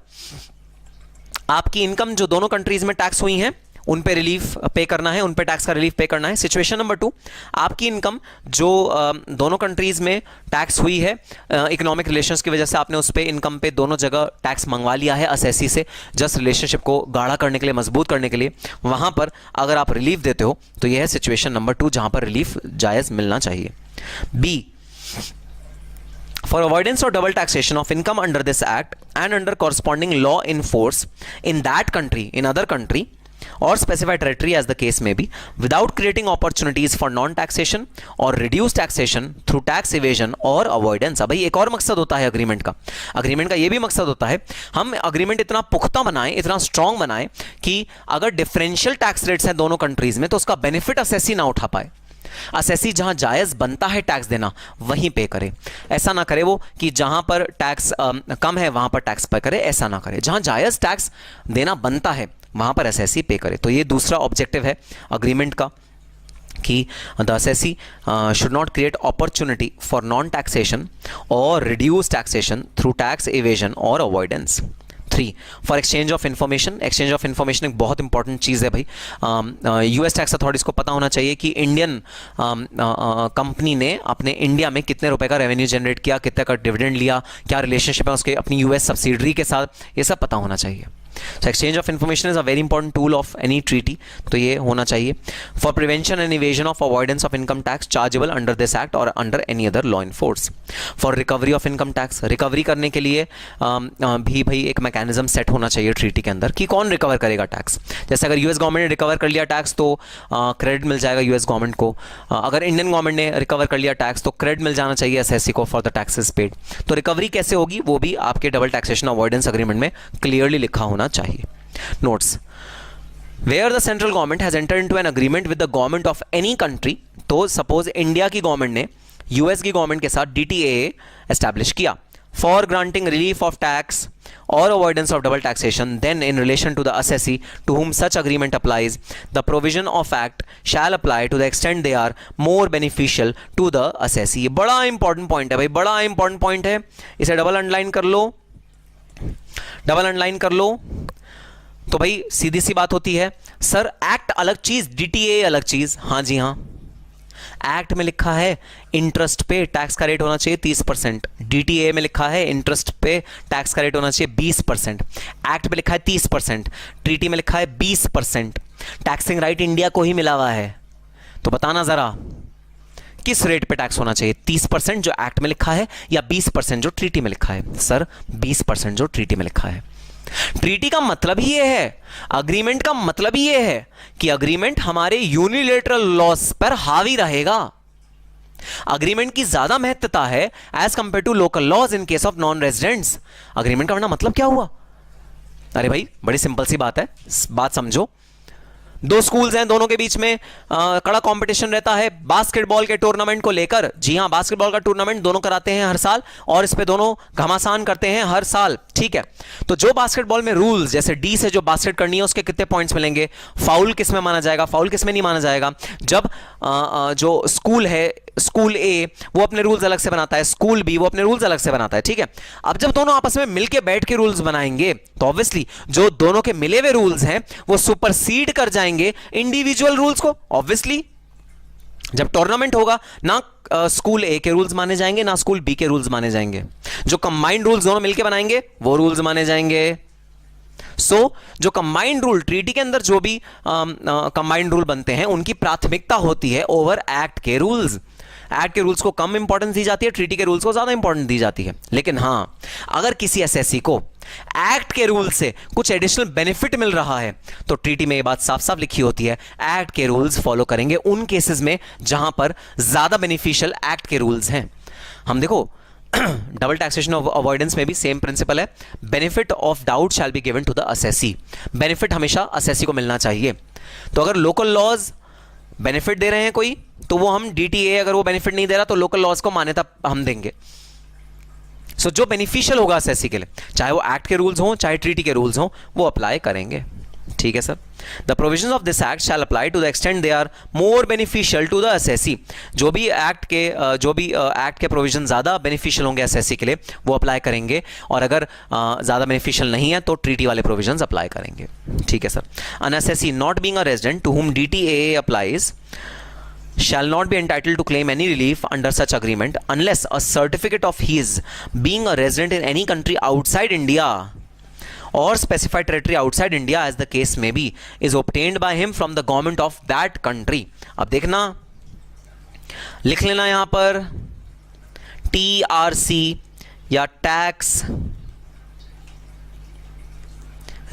आपकी इनकम जो दोनों कंट्रीज में टैक्स हुई है उन पे रिलीफ पे करना है, उन पे टैक्स का रिलीफ पे करना है। सिचुएशन नंबर 2, आपकी इनकम जो दोनों कंट्रीज में टैक्स हुई है, इकोनॉमिक रिलेशंस की वजह से आपने उस पे इनकम पे दोनों जगह टैक्स मंगवा लिया है असेसी से, जस्ट रिलेशनशिप को गाढ़ा करने के लिए, मजबूत करने के लिए, वहां पर अगर आप रिलीफ देते हो तो यह है सिचुएशन नंबर 2, जहां पर रिलीफ जायज मिलना चाहिए। B, for avoidance of double taxation of income under this act and under corresponding law in force in that country, in other country or specified territory as the case may be, without creating opportunities for non-taxation or reduced taxation through tax evasion or avoidance। अब भाई एक और मकसद होता है agreement का ये भी मकसद होता है, हम अग्रीमेंट इतना पुख्ता बनाएं, इतना स्ट्रांग बनाएं कि अगर डिफरेंशियल टैक्स रेट्स हैं दोनों कंट्रीज में तो उसका बेनिफिट असेसी ना उठा पाए। असेसी जहां जायज बनता है टैक्स देना वहीं पे करे, ऐसा ना करे वो कि जहां पर टैक्स कम है वहां पर टैक्स पे करे, ऐसा ना करे। जहां जायज टैक्स देना बनता है वहां पर असेसी पे करे। तो ये दूसरा ऑब्जेक्टिव है अग्रीमेंट का कि the assessee should not create opportunity for non taxation और reduce taxation through tax evasion और avoidance. 3, for exchange of information. Exchange of information एक बहुत इंपॉर्टेंट चीज़ है भाई। यूएस टैक्स अथॉरिटीज़ को पता होना चाहिए कि इंडियन कंपनी ने अपने इंडिया में कितने रुपए का रेवेन्यू जनरेट किया, कितने का डिविडेंड लिया, क्या रिलेशनशिप है उसके अपनी यूएस सब्सिडरी के साथ, ये सब पता होना चाहिए। So exchange of information is a very important tool of any treaty, तो ये होना चाहिए। For prevention and evasion of avoidance of income tax chargeable under this act or under any other law in force। For recovery of income tax, recovery करने के लिए भी भाई एक मैकेनिज्म सेट होना चाहिए ट्रीटी के अंदर कि कौन रिकवर करेगा टैक्स। जैसे अगर यूएस गवर्नमेंट ने रिकवर कर लिया टैक्स तो क्रेडिट मिल जाएगा यूएस गवर्नमेंट को, अगर इंडियन गवर्नमेंट ने रिकवर कर लिया टैक्स तो क्रेडिट मिल जाना चाहिए एसएससी को फॉर द टैक्सेस पेड। तो रिकवरी कैसे होगी वो भी आपके डबल टैक्सेशन अवॉइडेंस अग्रीमेंट में क्लियरली लिखा होना चाहिए। Notes, where the central government has entered into an agreement with the government of any country, तो सपोज इंडिया की गवर्नमेंट ने यूएस की गवर्नमेंट के साथ DTAA एस्टैब्लिश किया for granting relief of tax or avoidance of double taxation, then in relation to the assessee to whom such agreement applies, the provision of act shall apply to the extent they are more beneficial to the assessee। बड़ा important point है भाई, बड़ा important point है, इसे double underline कर लो, double underline कर लो। तो भाई सीधी सी बात होती है, सर एक्ट अलग चीज, DTA अलग चीज। हाँ जी हाँ, एक्ट में लिखा है इंटरेस्ट पे टैक्स का रेट होना चाहिए 30%, DTA में लिखा है इंटरेस्ट पे टैक्स का रेट होना चाहिए 20%। एक्ट में लिखा है 30%, ट्रीटी में लिखा है 20%। टैक्सिंग राइट इंडिया को ही मिला हुआ है, तो बताना जरा किस रेट पे टैक्स होना चाहिए, 30% जो एक्ट में लिखा है या 20% जो ट्रीटी में लिखा है। सर 20% जो ट्रीटी में लिखा है। ट्रीटी का मतलब ही यह है, अग्रीमेंट का मतलब ही यह है कि अग्रीमेंट हमारे यूनिलेटरल लॉस पर हावी रहेगा। अग्रीमेंट की ज्यादा महत्वता है as compare to local laws in case of non residents. Agreement का वरना मतलब क्या हुआ? अरे भाई बड़ी सिंपल सी बात है, बात समझो। दो स्कूल्स हैं, दोनों के बीच में कड़ा कंपटीशन रहता है बास्केटबॉल के टूर्नामेंट को लेकर। जी हां, बास्केटबॉल का टूर्नामेंट दोनों कराते हैं हर साल और इस पे दोनों घमासान करते हैं हर साल, ठीक है। तो जो बास्केटबॉल में रूल्स, जैसे डी से जो बास्केट करनी है उसके कितने पॉइंट्स मिलेंगे, फाउल किस में माना जाएगा, फाउल किस में नहीं माना जाएगा। जब जो स्कूल है, स्कूल ए वो अपने रूल्स अलग से बनाता है, स्कूल बी वो अपने रूल्स अलग से बनाता है, ठीक है। अब जब दोनों आपस में मिलके बैठ के रूल्स बनाएंगे तो ऑब्वियसली जो दोनों के मिले हुए रूल्स हैं वो सुपरसीड कर जाएंगे इंडिविजुअल रूल्स को। ऑब्वियसली जब टूर्नामेंट होगा ना स्कूल ए के रूल्स माने जाएंगे ना स्कूल बी के रूल्स माने जाएंगे, जो कंबाइंड रूल्स दोनों मिलके बनाएंगे वो रूल्स माने जाएंगे। सो जो कंबाइंड रूल, ट्रीटी के अंदर जो भी कंबाइंड रूल बनते हैं उनकी प्राथमिकता होती है ओवर एक्ट के रूल्स। एक्ट के रूल्स को कम इंपॉर्टेंस दी जाती है, ट्रीटी के रूल्स को ज्यादा इंपॉर्टेंस दी जाती है। लेकिन हां, अगर किसी एसएससी को एक्ट के रूल से कुछ एडिशनल बेनिफिट मिल रहा है तो ट्रीटी में यह बात साफ साफ लिखी होती है, एक्ट के रूल्स फॉलो करेंगे उन केसेस में जहां पर ज्यादा बेनिफिशियल एक्ट के रूल्स हैं। हम देखो डबल टैक्सेशन ऑफ अवॉइडेंस में भी सेम प्रिंसिपल है, benefit of doubt shall be given to the assessee. Benefit हमेशा असेसी को मिलना चाहिए। तो अगर लोकल लॉज बेनिफिट दे रहे हैं कोई तो वो हम DTA, अगर वो बेनिफिट नहीं दे रहा तो लोकल लॉज को मान्यता हम देंगे। सो जो बेनिफिशियल होगा एसएससी के लिए, चाहे वो एक्ट के रूल्स हों चाहे ट्रीटी के रूल्स हों, वो अप्लाई करेंगे। ठीक है sir. The provisions of this act shall apply to the extent they are more beneficial to the assessee. जो भी एक्ट के प्रोविजन ज़्यादा बेनिफिशियल होंगे एसएससी के लिए वो अप्लाई करेंगे, और अगर ज़्यादा बेनिफिशियल नहीं है तो ट्रीटी वाले प्रोविजंस अप्लाई करेंगे। ठीक है sir. An assessee not being a resident to whom DTAA applies shall not be entitled to claim any relief under such agreement unless a certificate of his being a resident in any country outside India or specified territory outside India as the case may be is obtained by him from the government of that country। अब देखना, लिख लेना यहां पर TRC या tax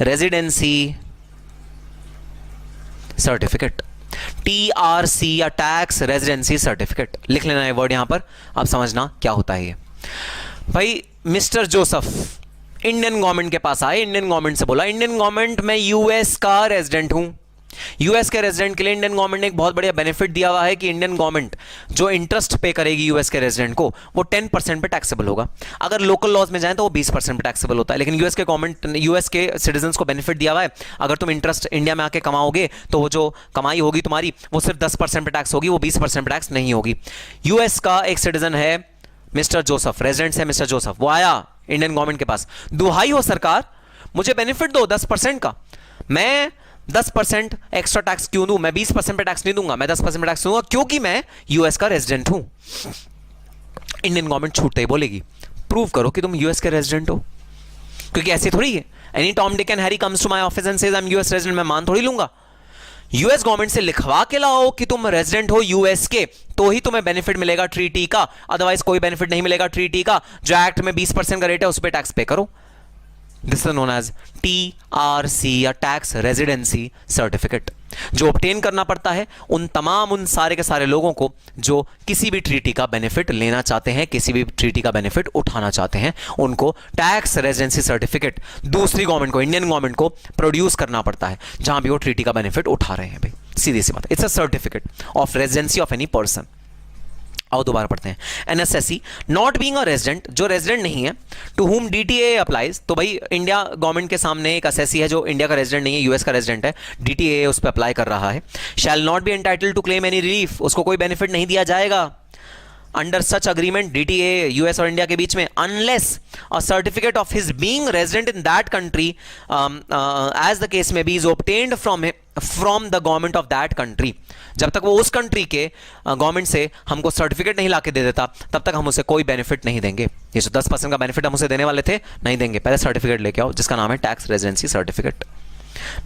residency certificate, TRC या tax residency certificate लिख लेना है वर्ड यहां पर। अब समझना क्या होता है ये। भाई मिस्टर जोसेफ इंडियन गवर्नमेंट के पास आए, इंडियन गवर्नमेंट से बोला, इंडियन गवर्नमेंट मैं यूएस का रेजिडेंट हूं। यूएस के रेजिडेंट के लिए इंडियन गवर्नमेंट ने एक बहुत बढ़िया बेनिफिट दिया हुआ है कि इंडियन गवर्नमेंट जो इंटरेस्ट पे करेगी यूएस के रेजिडेंट को वो 10% पे टैक्सेबल होगा। अगर लोकल लॉज में जाए तो वो 20% पे टैक्सेबल होता है, लेकिन यूएस के गवर्नमेंट, यूएस के सिटीजंस को बेनिफिट दिया हुआ है, अगर तुम इंटरेस्ट इंडिया में आके कमाओगे तो वो जो कमाई होगी तुम्हारी वो सिर्फ 10% पे टैक्स होगी, वो 20% पे टैक्स नहीं होगी। यूएस का एक सिटीजन है मिस्टर जोसेफ, रेजिडेंट है मिस्टर जोसेफ, वो आया इंडियन गवर्नमेंट के पास, दुहाई हो सरकार मुझे बेनिफिट दो 10% का, मैं 10% एक्स्ट्रा टैक्स क्यों दूं, मैं 20% पे टैक्स नहीं दूंगा, मैं 10% पे टैक्स दूंगा क्योंकि मैं यूएस का रेजिडेंट हूं। इंडियन गवर्नमेंट छूटते ही बोलेगी प्रूव करो कि तुम यूएस के रेजिडेंट हो, क्योंकि ऐसे थोड़ी है any Tom Dick and Harry comes to my office and says I am US resident, मैं मान थोड़ी लूंगा। यूएस गवर्नमेंट से लिखवा के लाओ कि तुम रेजिडेंट हो यूएस के, तो ही तुम्हें बेनिफिट मिलेगा ट्रीटी का, अदरवाइज कोई बेनिफिट नहीं मिलेगा ट्रीटी का। जो एक्ट में 20% का रेट है उस पर टैक्स पे करो। This is known as TRC या टैक्स रेजिडेंसी सर्टिफिकेट, जो ऑब्टेन करना पड़ता है उन सारे के सारे लोगों को जो किसी भी ट्रीटी का बेनिफिट लेना चाहते हैं, किसी भी ट्रीटी का बेनिफिट उठाना चाहते हैं, उनको टैक्स रेजिडेंसी सर्टिफिकेट दूसरी गवर्नमेंट को, इंडियन गवर्नमेंट को प्रोड्यूस करना पड़ता है जहां भी वो ट्रीटी का बेनिफिट उठा रहे हैं। भाई सीधी सी बात, it's a certificate of residency of any person. आओ दोबारा पढ़ते हैं। NSSC not being a resident, जो रेजिडेंट नहीं है, टू हुम डीटीए अप्लाइज, तो भाई इंडिया गवर्नमेंट के सामने एक एसएससी है जो इंडिया का रेजिडेंट नहीं है, यूएस का रेजिडेंट है, डीटीए उस पर अप्लाई कर रहा है, shall not be entitled to claim any relief, उसको कोई बेनिफिट नहीं दिया जाएगा under such agreement DTA US और इंडिया के बीच में, unless a certificate of his being resident in that country as the case may be is obtained from the government of that country. जब तक वो उस कंट्री के गवर्नमेंट से हमको सर्टिफिकेट नहीं लाके दे देता तब तक हम उसे कोई बेनिफिट नहीं देंगे। ये जो 10% का बेनिफिट हम उसे देने वाले थे नहीं देंगे, पहले सर्टिफिकेट लेके आओ जिसका नाम है tax residency certificate.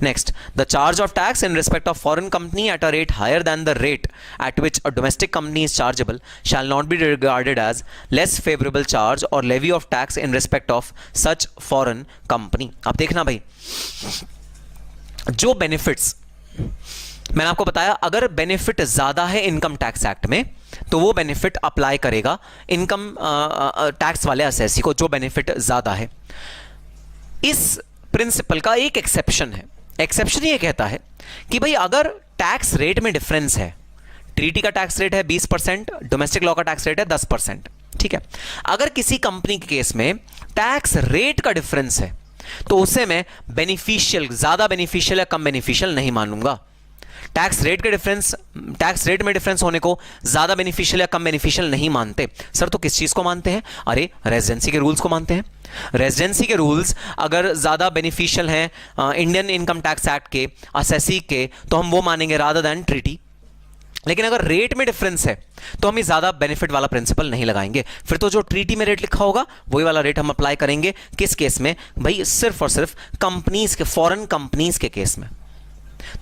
Next, the charge of tax in respect of foreign company at a rate higher than the rate at which a domestic company is chargeable shall not be regarded as less favorable charge or levy of tax in respect of such foreign company। अब देखना भाई, जो benefits मैंने आपको बताया, अगर benefit ज्यादा है इनकम टैक्स एक्ट में तो वो बेनिफिट अप्लाई करेगा इनकम टैक्स वाले एसएससी को, जो बेनिफिट ज्यादा है। इस प्रिंसिपल का एक एक्सेप्शन है। एक्सेप्शन ये कहता है कि भाई अगर टैक्स रेट में डिफरेंस है, ट्रीटी का टैक्स रेट है 20%, डोमेस्टिक लॉ का टैक्स रेट है 10%, ठीक है, अगर किसी कंपनी के केस में टैक्स रेट का डिफरेंस है तो उसे मैं बेनिफिशियल, ज्यादा बेनिफिशियल या कम बेनिफिशियल नहीं मानूंगा। टैक्स रेट में डिफरेंस होने को ज्यादा बेनिफिशियल या कम बेनिफिशियल नहीं मानते। सर तो किस चीज को मानते हैं? अरे रेजिडेंसी के रूल्स को मानते हैं। रेजिडेंसी के रूल्स अगर ज्यादा बेनिफिशियल हैं इंडियन इनकम टैक्स एक्ट के, एसएससी के, तो हम वो मानेंगे रादर देन ट्रीटी। लेकिन अगर रेट में डिफरेंस है तो हम ज्यादा बेनिफिट वाला प्रिंसिपल नहीं लगाएंगे, फिर तो जो ट्रीटी में रेट लिखा होगा वही वाला रेट हम अप्लाई करेंगे। किस केस में भाई? सिर्फ और सिर्फ कंपनीज के, फॉरेन कंपनीज के केस में।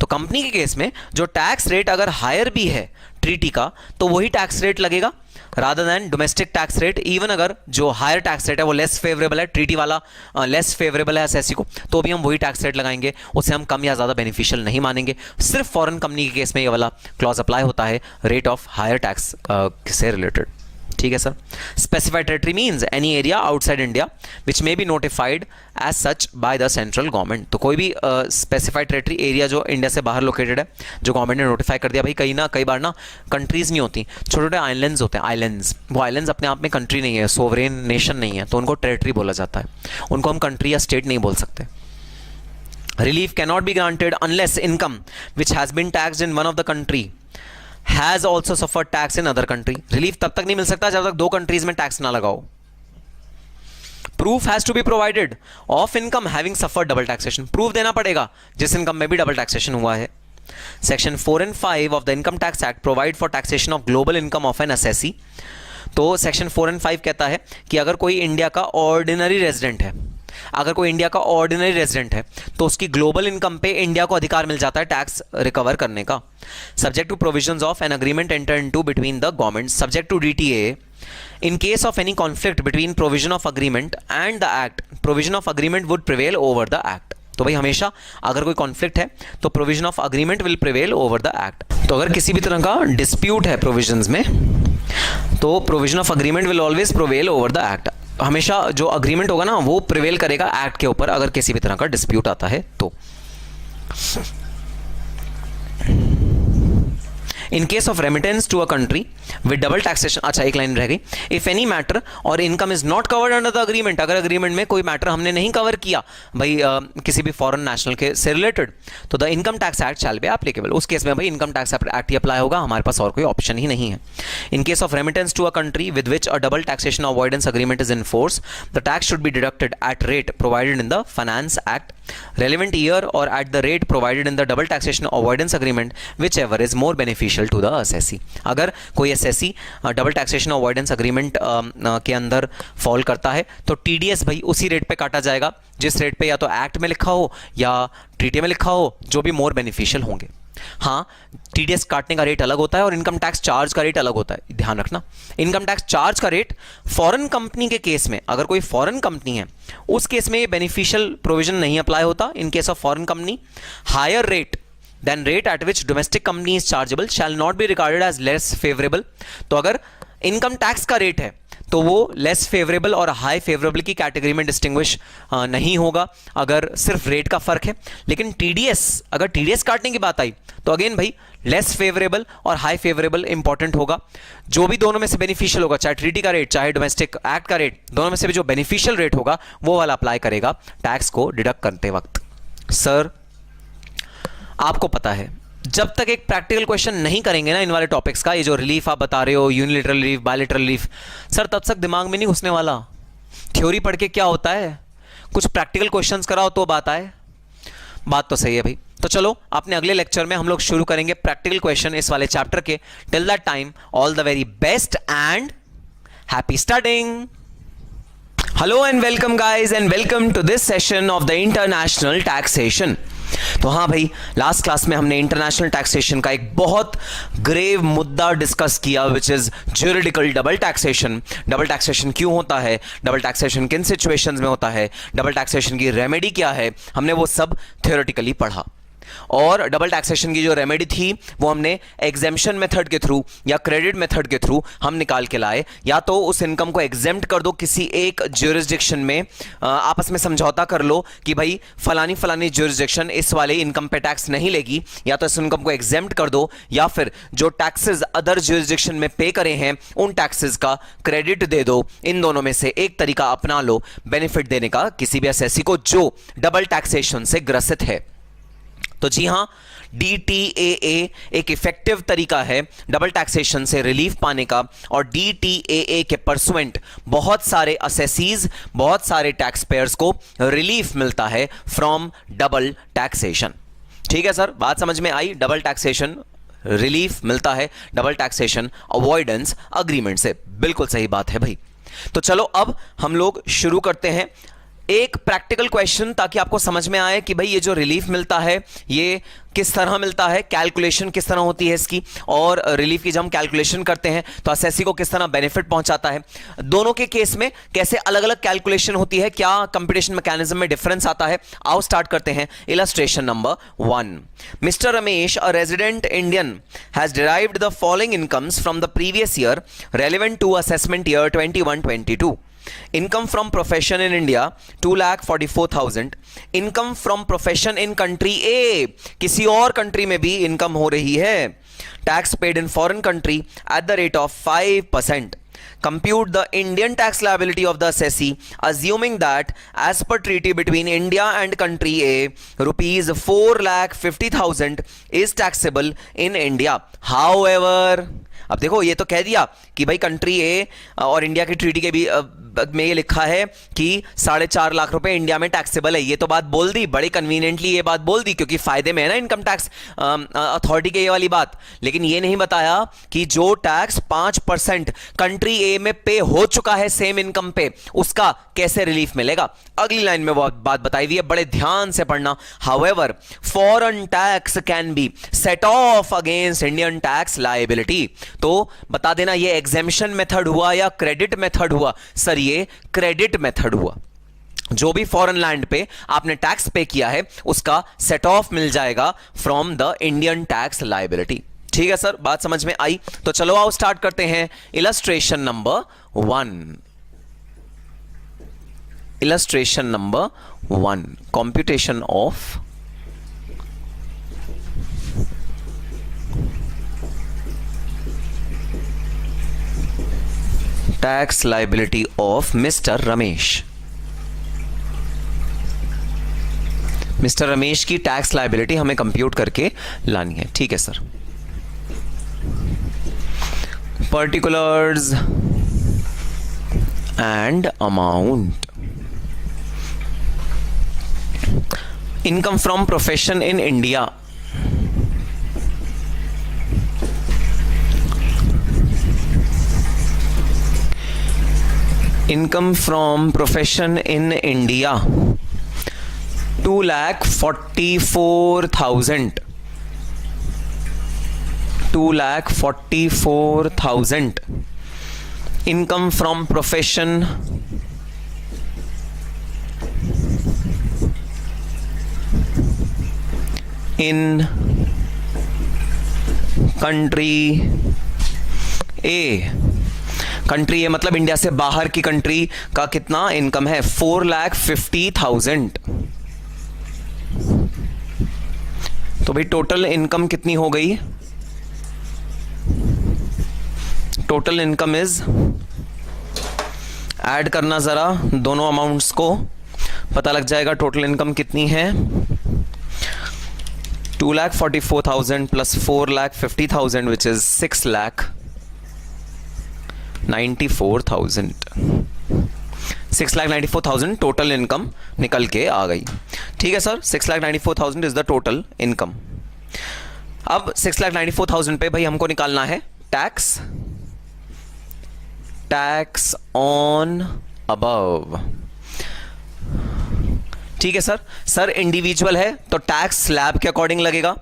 तो कंपनी के केस में जो टैक्स रेट अगर हायर भी है ट्रीटी का तो वही टैक्स रेट लगेगा rather than domestic tax rate. Even अगर जो हायर टैक्स रेट है वो लेस फेवरेबल है, ट्रीटी वाला लेस फेवरेबल है एसएससी को, तो भी हम वही टैक्स रेट लगाएंगे, उसे हम कम या ज्यादा बेनिफिशियल नहीं मानेंगे। सिर्फ फॉरेन कंपनी के केस में ये वाला क्लॉज अप्लाई होता है रेट ऑफ हायर टैक्स से रिलेटेड। ठीक है sir. Specified territory means any area outside India which may be notified as such by the central government. तो कोई भी स्पेसिफाइड टेरिटरी एरिया जो इंडिया से बाहर लोकेटेड है, जो गवर्नमेंट ने नोटिफाई कर दिया। भाई कई बार ना कंट्रीज नहीं होती, छोटे छोटे आइलैंड्स होते हैं, आइलैंड्स। वो आइलैंड्स अपने आप में कंट्री नहीं है, सोवरेन नेशन नहीं है, तो उनको टेरिटरी बोला जाता है। उनको हम कंट्री या स्टेट नहीं बोल सकते। Relief can not be granted unless income which has been taxed in one of the country has also suffered tax in other country. Relief तब तक नहीं मिल सकता जब तक दो कंट्रीज में टैक्स ना लगाओ। Proof has to be provided of income having suffered double taxation. Proof देना पड़ेगा जिस इनकम में भी डबल टैक्सेशन हुआ है। Section 4 and 5 of the income tax act provide for taxation of global income of N assessee. तो section 4 and 5 कहता है कि अगर कोई इंडिया का ऑर्डिनरी रेजिडेंट है, अगर कोई इंडिया का ऑर्डिनरी रेजिडेंट है तो उसकी ग्लोबल इनकम पे इंडिया को अधिकार मिल जाता है टैक्स रिकवर करने का, subject to provisions of an agreement enter into between the government, subject to DTA. In case of any conflict between provision of agreement and the act, provision of agreement would prevail over the act. तो भाई हमेशा अगर कोई conflict है तो provision of agreement will prevail over the act. तो अगर किसी भी तरह का डिस्प्यूट है प्रोविजंस में तो provision of agreement will always prevail over the act. हमेशा जो अग्रीमेंट होगा ना वो प्रिवेल करेगा एक्ट के ऊपर अगर किसी भी तरह का डिस्प्यूट आता है तो। In case of remittance to a country with double taxation, अच्छा एक लाइन रह गई, इफ एनी मैटर और income is not covered under the agreement, अगर अग्रीमेंट में कोई मैटर हमने नहीं कवर किया भाई किसी भी फॉरेन नेशनल के से रिलेटेड, तो the income tax act shall be applicable. उस केस में भाई इनकम टैक्स एक्ट ही अप्लाई होगा, हमारे पास और कोई ऑप्शन ही नहीं है। In case of remittance to a country with which a double taxation avoidance agreement is in force, the tax should be deducted at rate provided in the finance act, relevant year or at the rate provided in the double taxation avoidance agreement, whichever is more beneficial to the assessee। अगर कोई assessee double taxation avoidance agreement के अंदर fall करता है तो TDS भाई उसी rate पे काटा जाएगा जिस रेट पे या तो एक्ट में लिखा हो या ट्रीटी में लिखा हो, जो भी मोर बेनिफिशियल होंगे। हाँ, TDS काटने का रेट अलग होता है और इनकम टैक्स चार्ज का रेट अलग होता है, ध्यान रखना। इनकम टैक्स चार्ज का रेट फॉरेन कंपनी के केस में, अगर कोई फॉरेन कंपनी है उस केस में ये बेनिफिशियल प्रोविजन नहीं अप्लाई होता। In case of foreign company, higher rate than rate at which domestic company is chargeable shall not be regarded as less favourable. तो अगर इनकम टैक्स का रेट है तो वो लेस फेवरेबल और हाई फेवरेबल की कैटेगरी में डिस्टिंग्विश नहीं होगा अगर सिर्फ रेट का फर्क है। लेकिन TDS, अगर TDS काटने की बात आई तो अगेन भाई लेस फेवरेबल और हाई फेवरेबल इंपॉर्टेंट होगा। जो भी दोनों में से बेनिफिशियल होगा, चाहे ट्रीटी का रेट चाहे डोमेस्टिक एक्ट का रेट, दोनों में से भी जो बेनिफिशियल रेट होगा वो वाला अप्लाई करेगा टैक्स को डिडक्ट करते वक्त। सर आपको पता है जब तक एक प्रैक्टिकल क्वेश्चन नहीं करेंगे ना इन वाले टॉपिक्स का, ये जो रिलीफ आप बता रहे हो, unilateral relief, bilateral relief, sir तब तक दिमाग में नहीं घुसने वाला। थ्योरी पढ़ के क्या होता है, कुछ प्रैक्टिकल क्वेश्चंस कराओ तो बात आए। बात तो सही है भाई। तो चलो अपने अगले लेक्चर में हम लोग शुरू करेंगे प्रैक्टिकल क्वेश्चन इस वाले चैप्टर के। Till that time all the very best and happy studying. Hello and welcome guys and welcome to this session of the international taxation. तो हाँ भाई, लास्ट क्लास में हमने इंटरनेशनल टैक्सेशन का एक बहुत ग्रेव मुद्दा डिस्कस किया which is juridical double taxation. Double taxation क्यों होता है, डबल टैक्सेशन किन सिचुएशंस में होता है, डबल टैक्सेशन की रेमेडी क्या है, हमने वो सब थ्योरेटिकली पढ़ा। और डबल टैक्सेशन की जो रेमेडी थी वो हमने एग्जेम्पशन मेथड के थ्रू या क्रेडिट मेथड के थ्रू हम निकाल के लाए। या तो उस इनकम को एग्जेम्प्ट कर दो किसी एक ज्यूरिसडिक्शन में, आपस में समझौता कर लो कि भाई फलानी फलानी ज्यूरिसडिक्शन इस वाले इनकम पे टैक्स नहीं लेगी, या तो इस इनकम को एग्जेम्प्ट कर दो या फिर जो टैक्सेस अदर ज्यूरिसडिक्शन में पे करे हैं उन टैक्सेस का क्रेडिट दे दो। इन दोनों में से एक तरीका अपना लो बेनिफिट देने का किसी भी असेसी को जो डबल टैक्सेशन से ग्रसित है। तो जी हां, DTAA एक इफेक्टिव तरीका है डबल टैक्सेशन से रिलीफ पाने का, और DTAA के परसुएंट बहुत सारे असेसीज, बहुत सारे टैक्स पेयर्स को रिलीफ मिलता है फ्रॉम डबल टैक्सेशन। ठीक है सर, बात समझ में आई? डबल टैक्सेशन रिलीफ मिलता है डबल टैक्सेशन अवॉइडेंस अग्रीमेंट से, बिल्कुल सही बात है भाई। तो चलो अब हम लोग शुरू करते हैं एक प्रैक्टिकल क्वेश्चन ताकि आपको समझ में आए कि भाई ये जो रिलीफ मिलता है ये किस तरह मिलता है, कैलकुलेशन किस तरह होती है इसकी, और रिलीफ की जब हम कैलकुलेशन करते हैं तो एसएससी को किस तरह बेनिफिट पहुंचाता है, दोनों के केस में कैसे अलग अलग कैलकुलेशन होती है, क्या कंप्यूटेशन मैकेनिज्म में डिफरेंस आता है। आओ स्टार्ट करते हैं। Illustration number 1। Mr Ramesh, a resident Indian, has derived the following incomes from the previous year relevant to assessment year 21-22। Income from profession in India 2,44,000. Income from profession in country A, किसी और country में भी income हो रही है. Tax paid in foreign country at the rate of 5%. Compute the Indian tax liability of the assessee, assuming that as per treaty between India and country A, rupees 4,50,000 is taxable in India. However, अब देखो ये तो कह दिया कि भाई country ए और India की ट्रीटी के भी में ये लिखा है कि 4.5 लाख रुपए इंडिया में टैक्सेबल है। ये तो बात बोल दी, बड़े कन्वीनियंटली ये बात बोल दी क्योंकि फायदे में है ना इनकम टैक्स अथॉरिटी के ये वाली बात। लेकिन ये नहीं बताया कि जो टैक्स 5% कंट्री ए में पे हो चुका है सेम इनकम पे, उसका कैसे रिलीफ मिलेगा। अगली लाइन में बात बताई हुई है, बड़े ध्यान से पढ़ना। However foreign tax can be set of against Indian tax liability. तो बता देना ये एग्जेम्पशन मेथड हुआ या क्रेडिट मेथड हुआ। सर ये क्रेडिट मेथड हुआ। जो भी फॉरेन लैंड पे आपने टैक्स पे किया है उसका सेट ऑफ मिल जाएगा from the Indian tax liability. ठीक है सर, बात समझ में आई। तो चलो आओ स्टार्ट करते हैं। Illustration number 1। Illustration number 1, computation of tax liability of mister Ramesh. Mister Ramesh की टैक्स लायबिलिटी हमें कंप्यूट करके लानी है। ठीक है sir. Particulars and amount. Income from profession in India, income from profession in India 2,44,000। 2,44,000 income from profession in country A. Country A मतलब India से बाहर की कंट्री का कितना इनकम है, 4,50,000। तो भाई टोटल इनकम कितनी हो गई, टोटल इनकम इज, ऐड करना जरा दोनों अमाउंट्स को, पता लग जाएगा टोटल इनकम कितनी है। 2,44,000 plus 4,50,000 which is 6,94,000। 6,94,000 total income निकल के आ गई। ठीक है sir, 6,94,000 is the total income. अब 6,94,000 पे भाई हमको निकालना है टैक्स, टैक्स ऑन अबव। ठीक है सर। सर इंडिविजुअल है तो टैक्स स्लैब के अकॉर्डिंग लगेगा।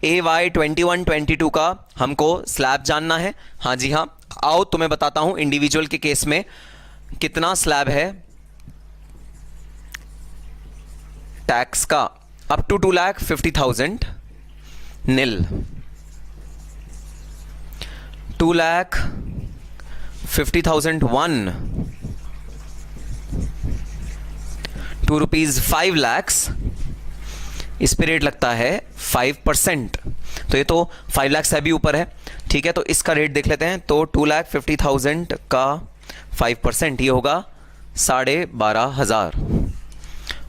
AY 21-22 का हमको स्लैब जानना है। हाँ जी हाँ, आओ तुम्हें बताता हूं इंडिविजुअल के केस में कितना स्लैब है टैक्स का। Up to 2,50,000 nil, 2,50,000 1, 2 rupees 5 lakhs, इस पे रेट लगता है 5%। तो ये तो 5 लाख से भी ऊपर है। ठीक है, तो इसका रेट देख लेते हैं। तो 2,50,000 का 5% ये होगा 12,500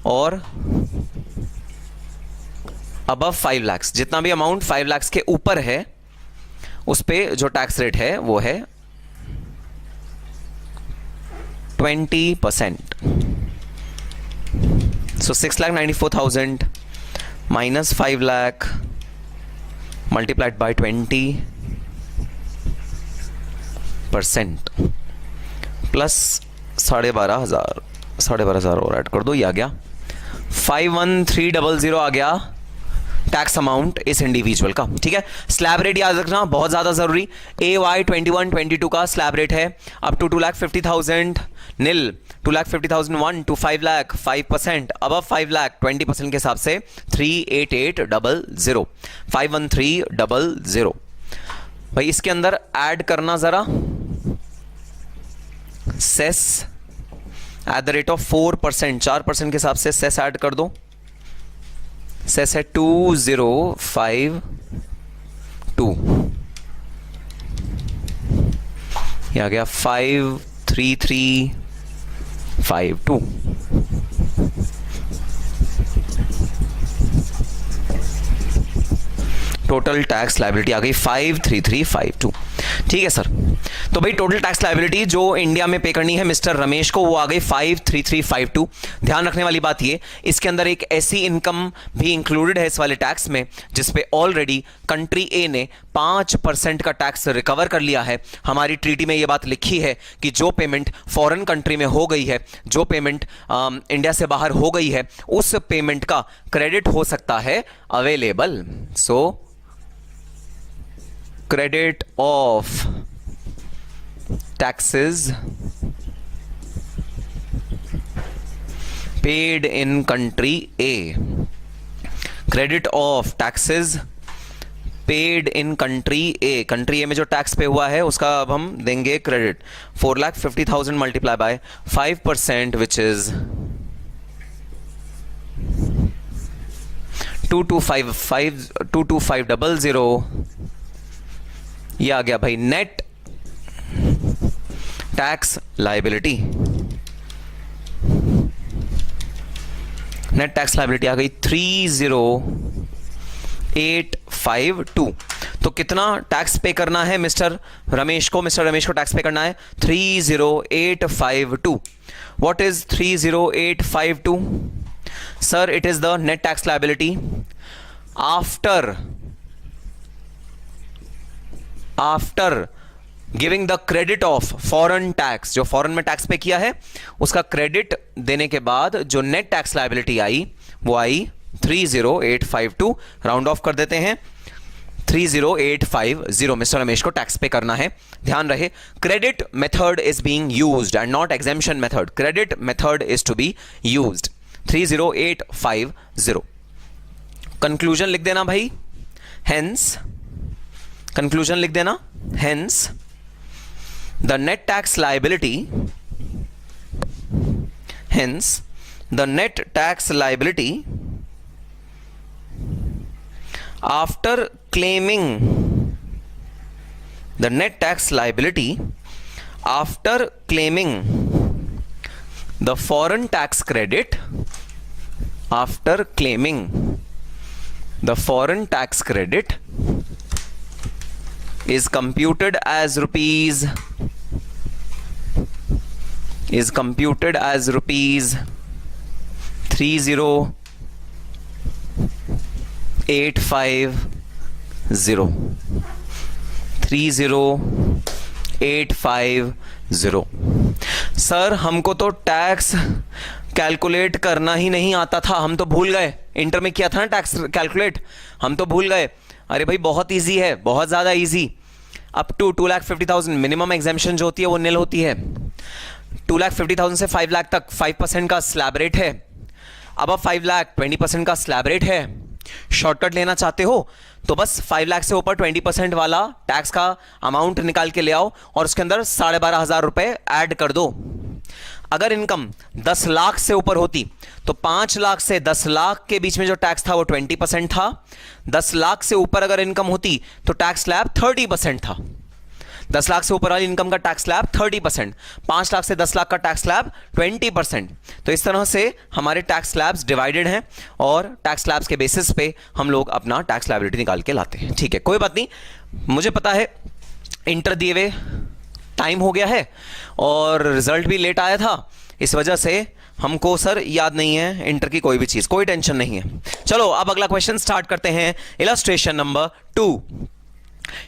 और अबव 5 लाख, जितना भी अमाउंट 5 लाख के ऊपर है उस पे जो टैक्स रेट है वो है 20%। So 6,94,000 minus 5 lakh multiplied by 20% plus 12,500 12,500 और ऐड कर दो, ये आ गया 51300 आ गया टैक्स अमाउंट इस इंडिविजुअल का। ठीक है, स्लैब रेट याद रखना बहुत ज्यादा जरूरी। AY 21-22 का स्लैब रेट है up to 2,50,000 nil, 2,50,001 to 5 lakh 5%, above 5 lakh 20% के हिसाब से 38800 51300। भाई इसके अंदर ऐड करना जरा cess at the rate of 4%, 4% के हिसाब से सेस ऐड कर दो। सेस है 2052, ये आ गया 53352। टोटल टैक्स लायबिलिटी आ गई 53352। ठीक है सर, तो भाई टोटल टैक्स लायबिलिटी जो इंडिया में पे करनी है मिस्टर रमेश को वो आ गई 53352। ध्यान रखने वाली बात ये, इसके अंदर एक ऐसी इनकम भी इंक्लूडेड है इस वाले टैक्स में जिसपे ऑलरेडी कंट्री ए ने 5% का टैक्स रिकवर कर लिया है। हमारी ट्रीटी में ये बात लिखी है कि जो पेमेंट फॉरेन कंट्री में हो गई है, जो पेमेंट इंडिया से बाहर हो गई है, उस पेमेंट का क्रेडिट हो सकता है available. So credit of taxes paid in country A, credit of taxes paid in country A, country A में जो टैक्स पे हुआ है उसका अब हम देंगे credit 4,50,000 multiply by 5% which is 22500। ये आ गया भाई net tax liability. Net tax liability आ गई 30852। तो कितना टैक्स पे करना है मिस्टर रमेश को? मिस्टर रमेश को टैक्स पे करना है 30852। What is 30852? Sir it is the net tax liability after giving the credit of foreign tax. जो फॉरेन में टैक्स पे किया है उसका क्रेडिट देने के बाद जो नेट टैक्स लायबिलिटी आई वो आई 30852। राउंड ऑफ कर देते हैं 30850। मिस्टर रमेश को टैक्स पे करना है। ध्यान रहे credit method is being used and not exemption method. Credit method is to be used. 30850। Conclusion लिख देना भाई, हेंस कंक्लूजन लिख देना, hence the net tax liability, hence the net tax liability after claiming, the net tax liability after claiming the foreign tax credit, after claiming the foreign tax credit is computed as rupees 30850। Sir हमको तो tax calculate करना ही नहीं आता था, हम तो भूल गए। इंटर में किया था ना टैक्स कैलकुलेट, हम तो भूल गए। अरे भाई बहुत इजी है, बहुत ज़्यादा easy. Up to 2,50,000 minimum exemption जो होती है वो नील होती है। 2,50,000 से 5 लाख तक 5% का स्लैब रेट है। अब 5 लाख 20% का स्लैब रेट है। शॉर्टकट लेना चाहते हो तो बस 5 लाख से ऊपर 20% वाला टैक्स का अमाउंट निकाल के ले आओ और उसके अंदर 12,500 रुपए ऐड कर दो। अगर इनकम 10 लाख से ऊपर होती तो 5 लाख से 10 लाख के बीच में जो टैक्स था वो 20% था। 10 लाख से ऊपर अगर इनकम होती तो टैक्स स्लैब 30% था। 10 लाख से ऊपर वाली इनकम का टैक्स स्लैब 30%, 5 लाख से 10 लाख का टैक्स स्लैब 20%। तो इस तरह से हमारे टैक्स स्लैब्स डिवाइडेड हैं और टैक्स स्लैब्स के बेसिस पे हम लोग अपना टैक्स लायबिलिटी निकाल के लाते हैं। ठीक है, कोई बात नहीं। मुझे पता है इंटर दिए हुए टाइम हो गया है और रिजल्ट भी लेट आया था, इस वजह से हमको सर याद नहीं है इंटर की कोई भी चीज। कोई टेंशन नहीं है। चलो अब अगला क्वेश्चन स्टार्ट करते हैं। Illustration number 2।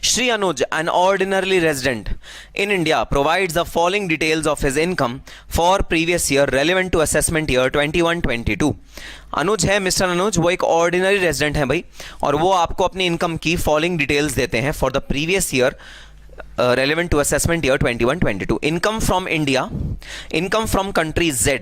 Shri Anuj, an ordinary resident in India, provides the following details of his income for previous year relevant to assessment year 21-22. अनुज है, मिस्टर अनुज, वो एक ऑर्डिनरी रेजिडेंट है भाई, और वो आपको अपनी इनकम की फॉलोइंग डिटेल्स देते हैं for the previous year relevant to assessment year 21-22. Income from India, income from country Z,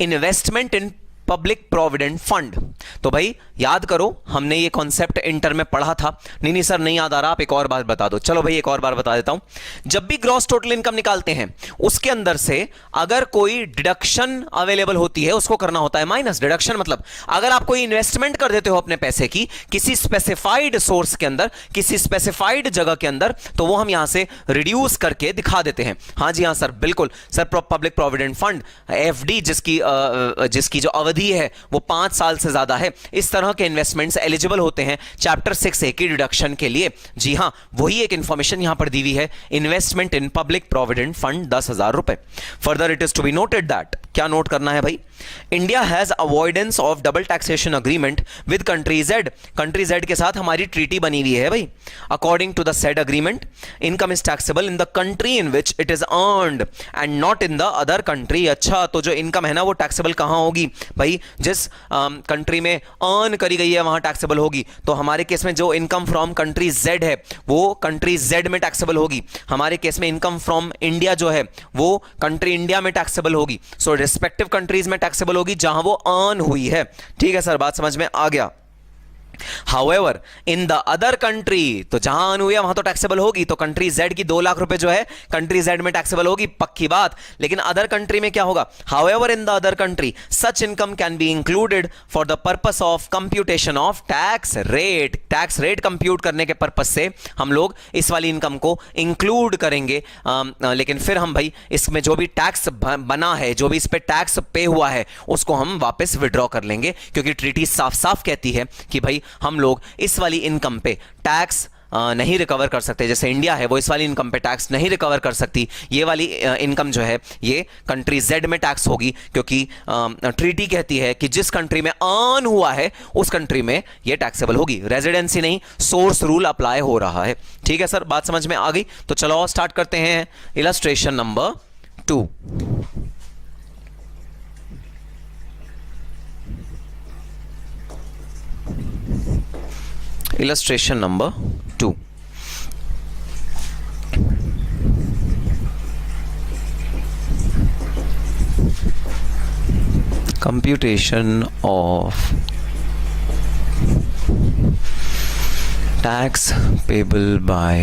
investment in public provident fund. तो भाई याद करो, हमने ये कॉन्सेप्ट इंटर में पढ़ा था. नहीं सर नहीं याद आ रहा, आप एक और बार बता दो. चलो भाई एक और बार बता देता हूं. जब भी ग्रॉस टोटल इनकम निकालते हैं उसके अंदर से अगर कोई डिडक्शन अवेलेबल होती है उसको करना होता है माइनस. डिडक्शन मतलब अगर आप कोई इन्वेस्टमेंट कर देते हो अपने पैसे की किसी स्पेसिफाइड सोर्स के अंदर, किसी स्पेसिफाइड जगह के अंदर, तो वो हम यहां से रिड्यूस करके दिखा देते हैं. हाँ जी हाँ सर, बिल्कुल sir. Public provident fund FD जिसकी जो अवधि है वो 5 साल से ज्यादा है, इस तरह के इन्वेस्टमेंट्स एलिजिबल होते हैं चैप्टर 6A की डिडक्शन के लिए. जी हां, वही एक इंफॉर्मेशन यहां पर दी हुई है. Investment in public provident fund 10,000 रुपए. Further it is to be noted that, क्या नोट करना है भाई, India has avoidance of double taxation agreement with country Z. Country Z के साथ हमारी ट्रीटी बनी हुई है भाई. According to the said agreement, income is taxable in the country in which it is earned and not in the other country. अच्छा, तो जो इनकम है ना वो टैक्सेबल कहां होगी भाई, जिस कंट्री में अर्न करी गई है वहां टैक्सेबल होगी. तो हमारे केस में जो इनकम फ्रॉम कंट्री जेड है वो कंट्री जेड में टैक्सेबल होगी. हमारे केस में इनकम फ्रॉम इंडिया जो है वो कंट्री इंडिया में टैक्सेबल होगी. सो रिस्पेक्टिव कंट्रीज में टैक्सेबल होगी जहां वो अर्न हुई है. ठीक है सर, बात समझ में आ गया. However, in the other country, तो जहां अर्न हुई है वहां तो टैक्सेबल होगी. तो कंट्री जेड की 2 लाख रुपए जो है कंट्री जेड में टैक्सेबल होगी, पक्की बात. लेकिन अदर कंट्री में क्या होगा, However, in the other country, such income can be included for the purpose of computation of tax rate. Tax rate compute करने के पर्पज से हम लोग इस वाली इनकम को इंक्लूड करेंगे. लेकिन फिर हम भाई इसमें जो भी टैक्स बना है, जो भी इस पे टैक्स पे हुआ है, उसको हम वापस विड्रॉ कर लेंगे, क्योंकि ट्रीटी साफ साफ कहती है कि भाई हम लोग इस वाली इनकम पे टैक्स नहीं रिकवर कर सकते. जैसे इंडिया है वो इस वाली इनकम पे टैक्स नहीं रिकवर कर सकती. ये वाली इनकम जो है ये कंट्री जेड में टैक्स होगी, क्योंकि ट्रीटी कहती है कि जिस कंट्री में अर्न हुआ है उस कंट्री में ये टैक्सेबल होगी. रेजिडेंसी नहीं, सोर्स रूल अप्लाई हो रहा है. ठीक है सर, बात समझ में आ गई. तो चलो स्टार्ट करते हैं illustration number 2. Illustration number 2. Computation of tax payable by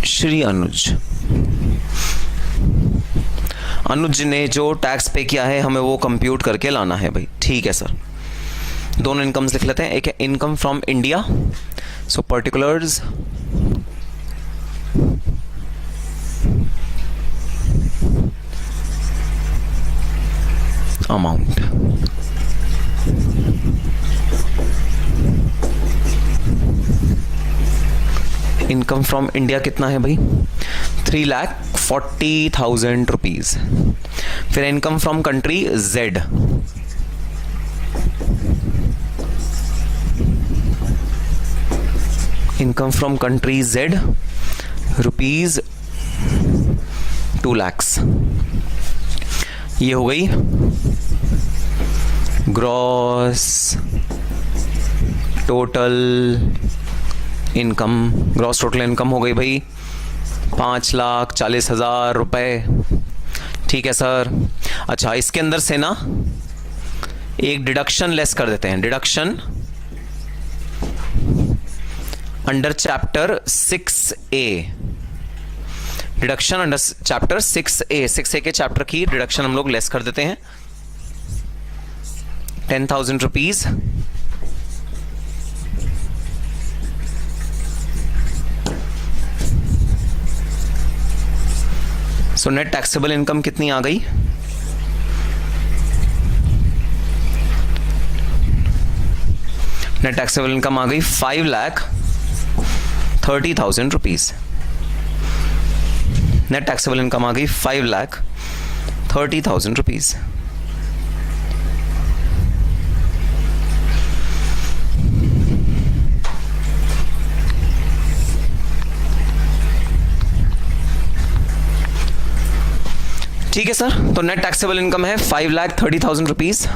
Shri Anuj. Anuj ने जो टैक्स पे किया है हमें वो कंप्यूट करके लाना है भाई. ठीक है सर, दोनों इनकम्स लिख लेते हैं. एक है income from India, so particulars amount. Income from India कितना है भाई, 3,40,000 रुपीज. फिर income from country Z, income from country Z rupees 2 lakhs. ये हो गई gross total income. Gross total income हो गई भाई 5,40,000 रुपए. ठीक है सर. अच्छा, इसके अंदर से ना एक डिडक्शन लेस कर देते हैं. Deduction under chapter 6A, deduction under chapter 6A के चैप्टर की डिडक्शन हम लोग लेस कर देते हैं. 10,000 rupees. So net taxable income कितनी आ गई, नेट टैक्सेबल इनकम आ गई 5,30,000 रुपीज. नेट टैक्सेबल इनकम आ गई 5,30,000 रुपीज. ठीक है सर, तो नेट टैक्सेबल इनकम है 5,30,000 रुपीज।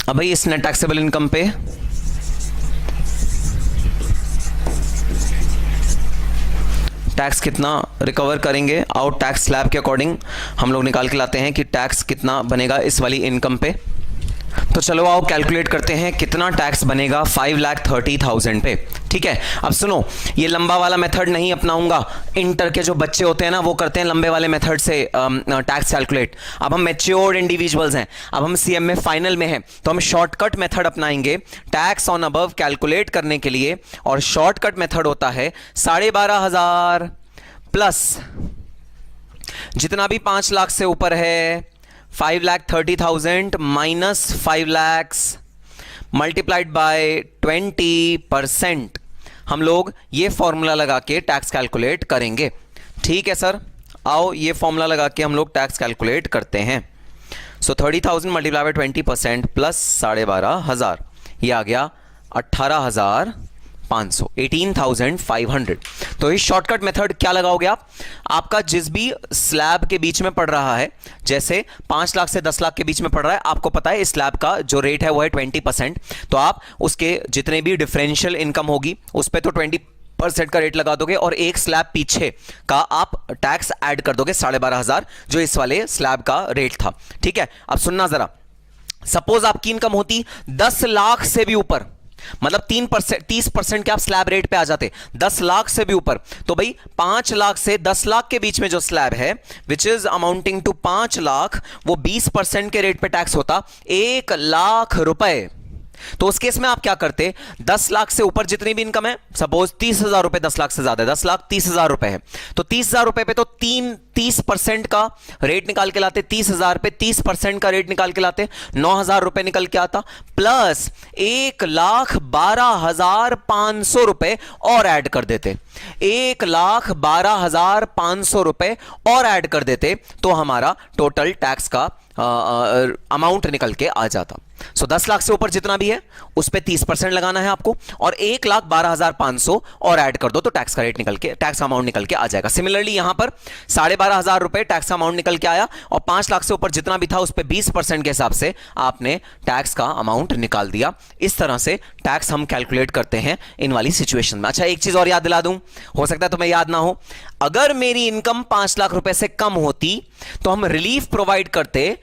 अब भाई इस नेट टैक्सेबल इनकम पे टैक्स कितना रिकवर करेंगे, आउट टैक्स स्लैब के अकॉर्डिंग हम लोग निकाल के लाते हैं कि टैक्स कितना बनेगा इस वाली इनकम पे। तो चलो आओ कैलकुलेट करते हैं कितना टैक्स बनेगा 5,30,000 पे। ठीक है, अब सुनो, ये लंबा वाला मेथड नहीं अपनाऊंगा। इंटर के जो बच्चे होते हैं ना, वो करते हैं लंबे वाले मेथड से टैक्स कैलकुलेट। अब हम मैच्योर्ड इंडिविजुअल्स हैं, अब हम सीएम में फाइनल में हैं, तो हम शॉर्टकट मेथड अपनाएंगे टैक्स ऑन अबव कैलकुलेट करने के लिए। और शॉर्टकट मेथड होता है 12,500 प्लस जितना भी 5 लाख से ऊपर है 5,30,000 माइनस 5 लाख मल्टीप्लाइड बाय 20%। हम लोग ये फॉर्मूला लगा के टैक्स कैलकुलेट करेंगे। ठीक है सर, आओ ये फॉर्मूला लगा के हम लोग टैक्स कैलकुलेट करते हैं। सो 30,000 मल्टीप्लाई बाय 20% प्लस 12,500, ये आ गया 18,500, 18,500। तो इस शॉर्टकट मेथड क्या लगाओगे आप, आपका जिस भी स्लैब के बीच में पड़ रहा है, जैसे 5 लाख से 10 लाख के बीच में पड़ रहा है, आपको पता है इस स्लैब का जो रेट है वो है 20%, तो आप उसके जितने भी डिफरेंशियल इनकम होगी उस पर तो 20% का रेट लगा दोगे और एक स्लैब पीछे का आप टैक्स ऐड कर दोगे 12,500 जो इस वाले स्लैब का रेट था। ठीक है, अब सुनना जरा, सपोज आपकी इनकम होती 10 लाख से भी ऊपर, मतलब 30% के आप स्लैब रेट पे आ जाते 10 लाख से भी ऊपर, तो भाई 5 लाख से 10 लाख के बीच में जो स्लैब है which is amounting to 5 lakh, वो 20% के रेट पे टैक्स होता 1 लाख रुपए। तो उस केस में आप क्या करते, 10 लाख से ऊपर जितनी भी इनकम है, सपोज 30,000 रुपए 10 लाख से ज्यादा है, 10 लाख 30,000 रुपए है, तो 30,000 रुपए पे तो 30% का रेट निकाल के लाते, 30,000 पे 30% का रेट निकाल के लाते, 9,000 रुपए निकल के आता, प्लस 1,12,500 रुपए और ऐड कर देते, 1,12,500 रुपए और ऐड कर देते, तो हमारा टोटल टैक्स का अमाउंट निकल के आ जाता। सो 10 लाख से ऊपर जितना भी है उस पे 30% लगाना है आपको, और 1,12,500 और ऐड कर दो तो टैक्स का रेट निकल के, टैक्स अमाउंट निकल के आ जाएगा। सिमिलरली यहां पर 12,500 रुपए टैक्स अमाउंट निकल के आया, और 5 लाख से ऊपर जितना भी था उस पे 20% के हिसाब से आपने टैक्स का अमाउंट निकाल दिया। इस तरह से टैक्स हम कैलकुलेट करते हैं इन वाली सिचुएशन में। अच्छा, एक चीज और याद दिला दूं, हो सकता है तुम्हें याद ना हो, अगर मेरी इनकम 5 लाख रुपए से कम होती तो हम रिलीफ प्रोवाइड करते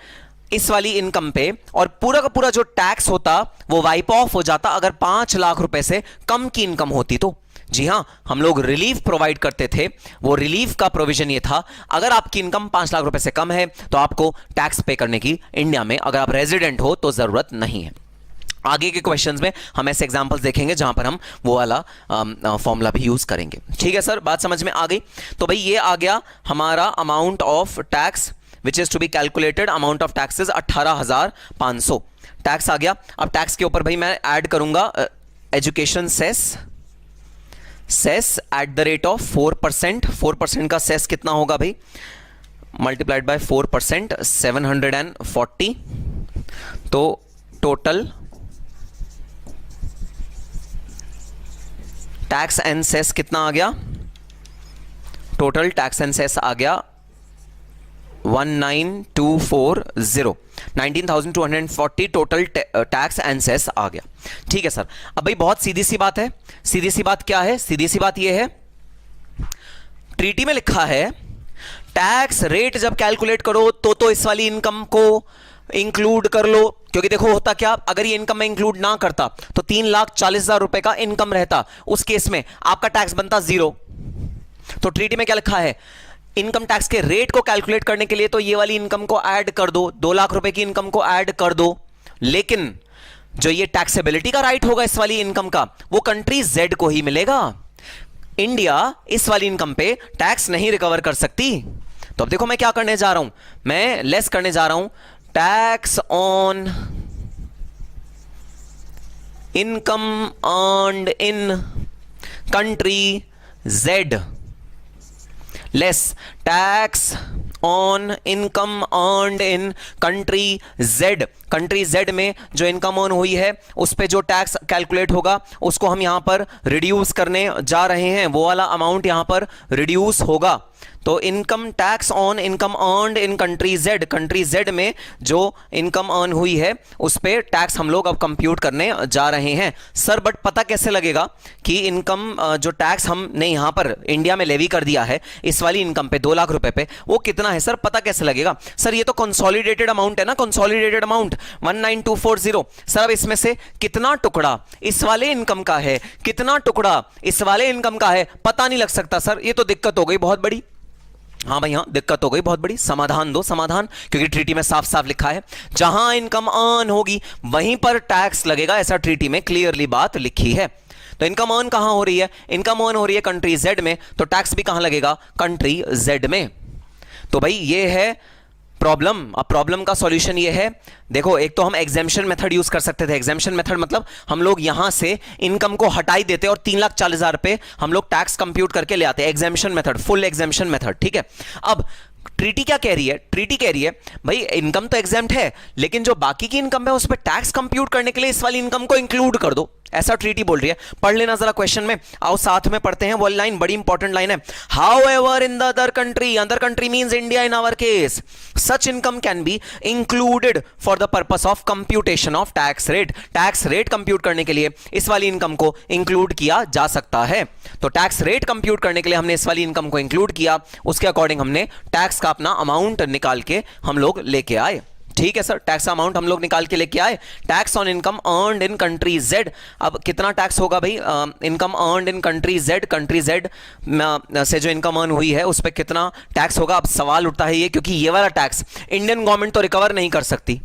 इस वाली इनकम पे, और पूरा का पूरा जो टैक्स होता वो वाइप ऑफ हो जाता अगर 5 लाख रुपए से कम की इनकम होती तो। जी हां, हम लोग रिलीफ प्रोवाइड करते थे, वो रिलीफ का प्रोविजन ये था, अगर आपकी इनकम 5 लाख रुपए से कम है तो आपको टैक्स पे करने की इंडिया में, अगर आप रेजिडेंट हो तो जरूरत नहीं है। आगे के क्वेश्चंस में हम ऐसे एग्जांपल्स देखेंगे जहां पर हम वो वाला फॉर्मूला भी यूज करेंगे। ठीक है सर, बात समझ में आ गई। तो भाई ये आ गया हमारा amount of tax which is to be calculated, amount of taxes 18,500 tax आ गया। अब टैक्स के ऊपर भाई मैं ऐड करूंगा education cess, cess at the rate of 4%। 4% का सेस कितना होगा भाई, मल्टीप्लाइड बाय 4%, 740, तो टोटल टैक्स एंड सेस कितना आ गया, टोटल टैक्स एंड सेस आ गया 19,240, 19,240 टोटल टैक्स एंड सेस आ गया। ठीक है सर, अब भाई बहुत सीधी सी बात है, सीधी सी बात क्या है, सीधी सी बात ये है, ट्रीटी में लिखा है टैक्स रेट जब कैलकुलेट करो तो इस वाली इनकम को इंक्लूड कर लो, क्योंकि देखो होता क्या, अगर ये इनकम में इंक्लूड ना करता तो 3,40,000 रुपए का इनकम रहता, उस केस में आपका टैक्स बनता 0। तो ट्रीटी में क्या लिखा है, इनकम टैक्स के रेट को कैलकुलेट करने के लिए तो ये वाली इनकम को ऐड कर दो, 2 लाख रुपए की इनकम को ऐड कर दो, लेकिन जो ये टैक्सेबिलिटी का राइट होगा इस वाली इनकम का, वो कंट्री जेड को ही मिलेगा। इंडिया इस वाली इनकम पे टैक्स नहीं रिकवर कर सकती। तो अब देखो मैं क्या करने जा रहा हूं, मैं लेस करने जा रहा हूं tax on income earned in country Z, less tax on income earned in country Z. Country Z में जो इनकम अर्न हुई है उस पे जो टैक्स कैलकुलेट होगा उसको हम यहां पर रिड्यूस करने जा रहे हैं, वो वाला अमाउंट यहां पर रिड्यूस होगा। तो income tax on income earned in country Z में जो इनकम अर्न हुई है उस पे टैक्स हम लोग अब कंप्यूट करने जा रहे हैं। सर बट पता कैसे लगेगा कि इनकम जो टैक्स हमने यहां पर इंडिया में लेवी कर दिया है इस वाली इनकम पे 2 लाख रुपए पे वो कितना है सर, पता कैसे लगेगा? सर ये तो कंसोलिडेटेड अमाउंट है ना, कंसोलिडेटेड अमाउंट 19240। सर अब इसमें से कितना टुकड़ा इस वाले इनकम का है, कितना टुकड़ा इस वाले इनकम का है, पता नहीं लग सकता सर। ये तो दिक्कत हो गई बहुत बड़ी। हाँ भाई हाँ, दिक्कत हो गई बहुत बड़ी। समाधान दो समाधान, क्योंकि ट्रीटी में साफ साफ लिखा है जहां इनकम अर्न होगी वहीं पर टैक्स लगेगा, ऐसा ट्रीटी में क्लियरली बात लिखी है। तो इनकम अर्न कहां हो रही है? इनकम अर्न हो रही है कंट्री जेड में, तो टैक्स भी कहां लगेगा? कंट्री जेड में। तो भाई ये है प्रॉब्लम। अब प्रॉब्लम का सॉल्यूशन ये है, देखो एक तो हम एग्जेम्पशन मेथड यूज कर सकते थे। एग्जेम्पशन मेथड मतलब हम लोग यहां से इनकम को हटाई देते और 3,40,000 पे हम लोग टैक्स कंप्यूट करके ले आते। Exemption method, full exemption method, ठीक है। अब ट्रीटी क्या कह रही है? ट्रीटी कह रही है भाई इनकम तो एग्जेम्प्ट है लेकिन जो बाकी की इनकम है उस पर टैक्स कंप्यूट करने के लिए इस वाली इनकम को इंक्लूड कर दो, ऐसा ट्रीटी बोल रही है। पढ़ लेना जरा क्वेश्चन में, आओ साथ में पढ़ते हैं। वो लाइन बड़ी इंपॉर्टेंट लाइन है। However in the other country means India in our case, such income can be included for the purpose of computation of tax rate. Tax rate compute करने के लिए इस वाली इनकम को इंक्लूड किया जा सकता है। तो टैक्स रेट कंप्यूट करने के लिए हमने इस वाली इनकम को इंक्लूड किया, उसके अकॉर्डिंग हमने टैक्स का अपना अमाउंट निकाल के हम लोग लेके आए। ठीक है सर, टैक्स अमाउंट हम लोग निकाल के लेके आए। Tax on income earned in country Z, अब कितना टैक्स होगा भाई? Income earned in country Z से जो इनकम अर्न हुई है उस पर कितना टैक्स होगा? अब सवाल उठता है ये, क्योंकि ये वाला टैक्स इंडियन गवर्नमेंट तो रिकवर नहीं कर सकती।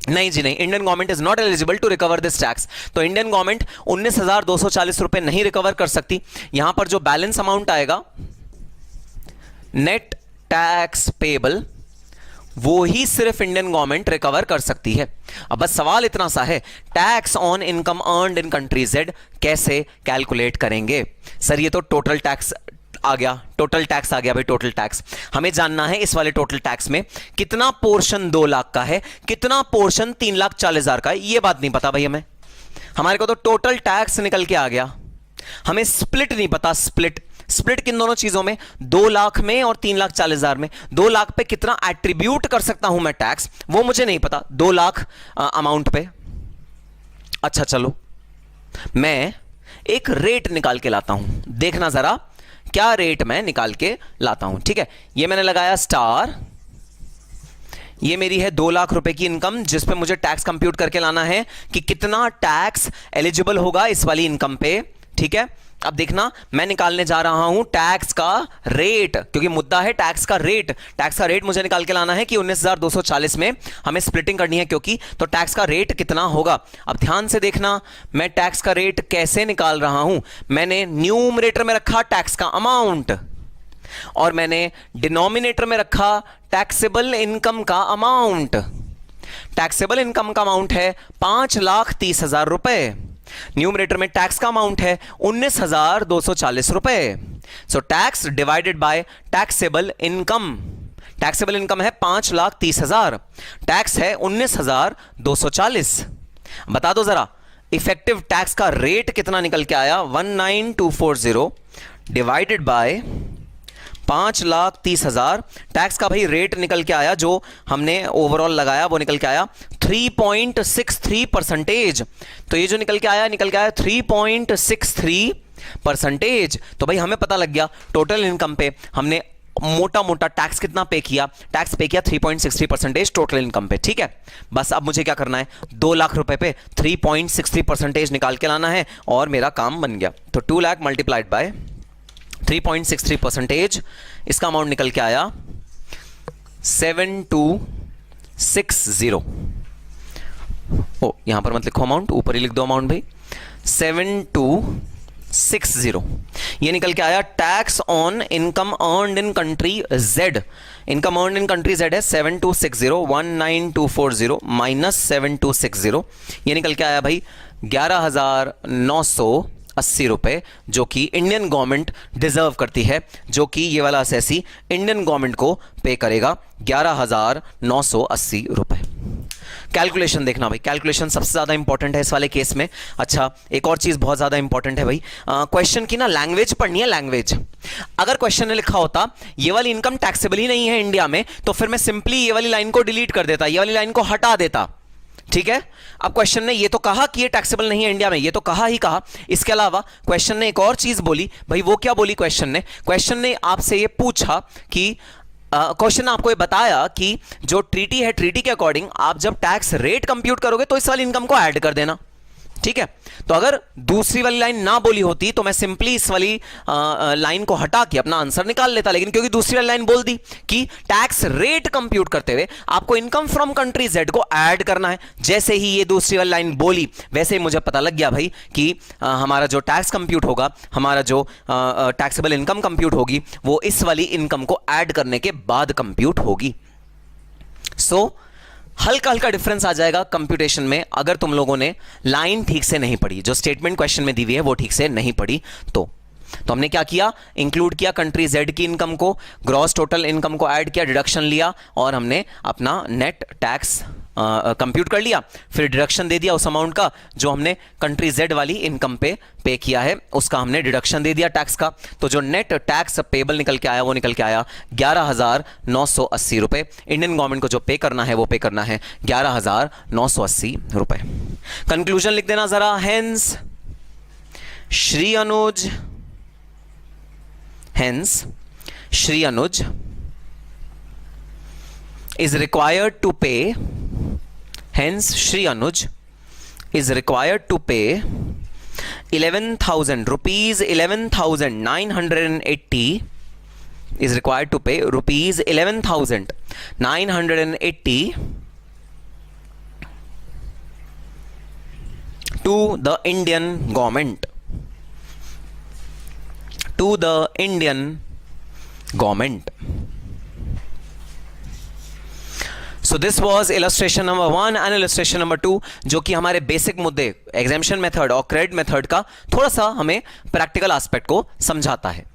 नहीं जी नहीं, Indian government is not eligible to recover this tax. तो इंडियन गवर्नमेंट 19,240 रुपए नहीं रिकवर कर सकती। यहां पर जो बैलेंस अमाउंट आएगा नेट टैक्स पेबल, वो ही सिर्फ इंडियन गवर्नमेंट रिकवर कर सकती है। अब बस सवाल इतना सा है, tax on income earned in country Z कैसे कैलकुलेट करेंगे? सर ये तो टोटल टैक्स आ गया, टोटल टैक्स आ गया भाई, टोटल टैक्स। हमें जानना है इस वाले टोटल टैक्स में कितना पोर्शन 2 लाख का है, कितना पोर्शन 3,40,000 का है। ये बात नहीं पता भाई हमें, हमारे को तो टोटल टैक्स निकल के आ गया, हमें स्प्लिट नहीं पता। स्प्लिट किन दोनों चीजों में? 2 लाख में और 3,40,000 में। 2 लाख पे कितना एट्रीब्यूट कर सकता हूं मैं टैक्स, वो मुझे नहीं पता 2 लाख अमाउंट पे। अच्छा चलो मैं एक रेट निकाल के लाता हूं, देखना जरा क्या रेट मैं निकाल के लाता हूं। ठीक है, ये मैंने लगाया स्टार, ये मेरी है 2 लाख रुपए की इनकम जिस पे मुझे टैक्स कंप्यूट करके लाना है कि कितना टैक्स एलिजिबल होगा इस वाली इनकम पे। ठीक है, अब देखना मैं निकालने जा रहा हूं टैक्स का रेट, क्योंकि मुद्दा है टैक्स का रेट। टैक्स का रेट मुझे निकाल के लाना है कि 19,240 में हमें स्प्लिटिंग करनी है, क्योंकि तो टैक्स का रेट कितना होगा। अब ध्यान से देखना मैं टैक्स का रेट कैसे निकाल रहा हूं। मैंने न्यूमरेटर में रखा टैक्स का अमाउंट और मैंने डिनोमिनेटर में रखा टैक्सेबल इनकम का अमाउंट। टैक्सेबल इनकम का अमाउंट है 5,30,000 रुपए, न्यूमरेटर में टैक्स का अमाउंट है 19,240 रुपए। So tax divided by taxable income, taxable income है 5,30,000, टैक्स है 19,240। बता दो जरा इफेक्टिव टैक्स का रेट कितना निकल के आया? 19,240 डिवाइडेड बाय 5,30,000। टैक्स का भाई रेट निकल के आया जो हमने ओवरऑल लगाया वो निकल के आया 3.63%। तो ये जो निकल के आया 3.63%। तो भाई हमें पता लग गया टोटल इनकम पे हमने मोटा मोटा टैक्स कितना पे किया? टैक्स पे किया 3.63% टोटल इनकम पे। ठीक है, बस अब मुझे क्या करना है? 2 लाख रुपए पे 3.63% निकाल के लाना है और मेरा काम बन गया। तो 2 लाख मल्टीप्लाइड बाय 3.63%, इसका अमाउंट निकल के आया 7260। ओ यहां पर मत लिखो अमाउंट, ऊपर ही लिख दो अमाउंट भाई, 7260। ये निकल के आया tax on income earned in country Z. Income earned in country Z है 7260, 19240 माइनस 7260। ये निकल के आया भाई 11,980 रुपए, जो कि इंडियन गवर्नमेंट डिजर्व करती है, जो कि ये वाला असेसी इंडियन गवर्नमेंट को पे करेगा 11,980 रुपए। कैलकुलेशन देखना भाई, कैलकुलेशन सबसे ज्यादा इंपॉर्टेंट है इस वाले केस में। अच्छा एक और चीज बहुत ज्यादा इंपॉर्टेंट है भाई, क्वेश्चन की ना लैंग्वेज पढ़नी है, लैंग्वेज। अगर क्वेश्चन ने लिखा होता ये वाली इनकम टैक्सेबल ही नहीं है इंडिया में, तो फिर मैं सिंपली ये वाली लाइन को डिलीट कर देता, ये वाली लाइन को हटा देता, ठीक है। अब क्वेश्चन ने ये तो कहा कि ये टैक्सेबल नहीं है इंडिया में, ये तो कहा ही कहा। इसके अलावा क्वेश्चन ने एक और चीज बोली, भाई वो क्या बोली क्वेश्चन ने आपसे ये पूछा कि क्वेश्चन ने आपको ये बताया कि जो ट्रीटी है, ट्रीटी के अकॉर्डिंग आप जब टैक्स रेट कंप्यूट करोगे तो इस वाली इनकम को ऐड कर देना, ठीक है। तो अगर दूसरी वाली लाइन ना बोली होती तो मैं सिंपली इस वाली लाइन को हटा के अपना आंसर निकाल लेता, लेकिन क्योंकि दूसरी वाली लाइन बोल दी कि टैक्स रेट कंप्यूट करते हुए आपको इनकम फ्रॉम कंट्री जेड को ऐड करना है, जैसे ही ये दूसरी वाली लाइन बोली वैसे ही मुझे पता लग गया भाई कि हमारा जो टैक्स कंप्यूट होगा, हमारा जो टैक्सेबल इनकम कंप्यूट होगी वो इस वाली इनकम को ऐड करने के बाद कंप्यूट होगी। सो हल्का हल्का डिफरेंस आ जाएगा कंप्यूटेशन में अगर तुम लोगों ने लाइन ठीक से नहीं पढ़ी, जो स्टेटमेंट क्वेश्चन में दी हुई है वो ठीक से नहीं पढ़ी। तो हमने क्या किया, इंक्लूड किया कंट्री जेड की इनकम को, ग्रॉस टोटल इनकम को ऐड किया, डिडक्शन लिया और हमने अपना नेट टैक्स कंप्यूट कर लिया, फिर डिडक्शन दे दिया उस अमाउंट का जो हमने कंट्री जेड वाली इनकम पे किया है, उसका हमने डिडक्शन दे दिया टैक्स का। तो जो नेट टैक्स पेबल निकल के आया वो निकल के आया 11,980 रुपए। इंडियन गवर्नमेंट को जो पे करना है वो पे करना है 11,980 रुपए। कंक्लूजन लिख देना जरा, hence Shri Anuj is required to pay, hence Shri Anuj is required to pay 11,000 rupees, 11,980 is required to pay rupees 11,980 to the Indian government, to the Indian government. So this was illustration number 1 and illustration number 2, जो कि हमारे basic मुद्दे examination method और credit method का थोड़ा सा हमें practical aspect को समझाता है।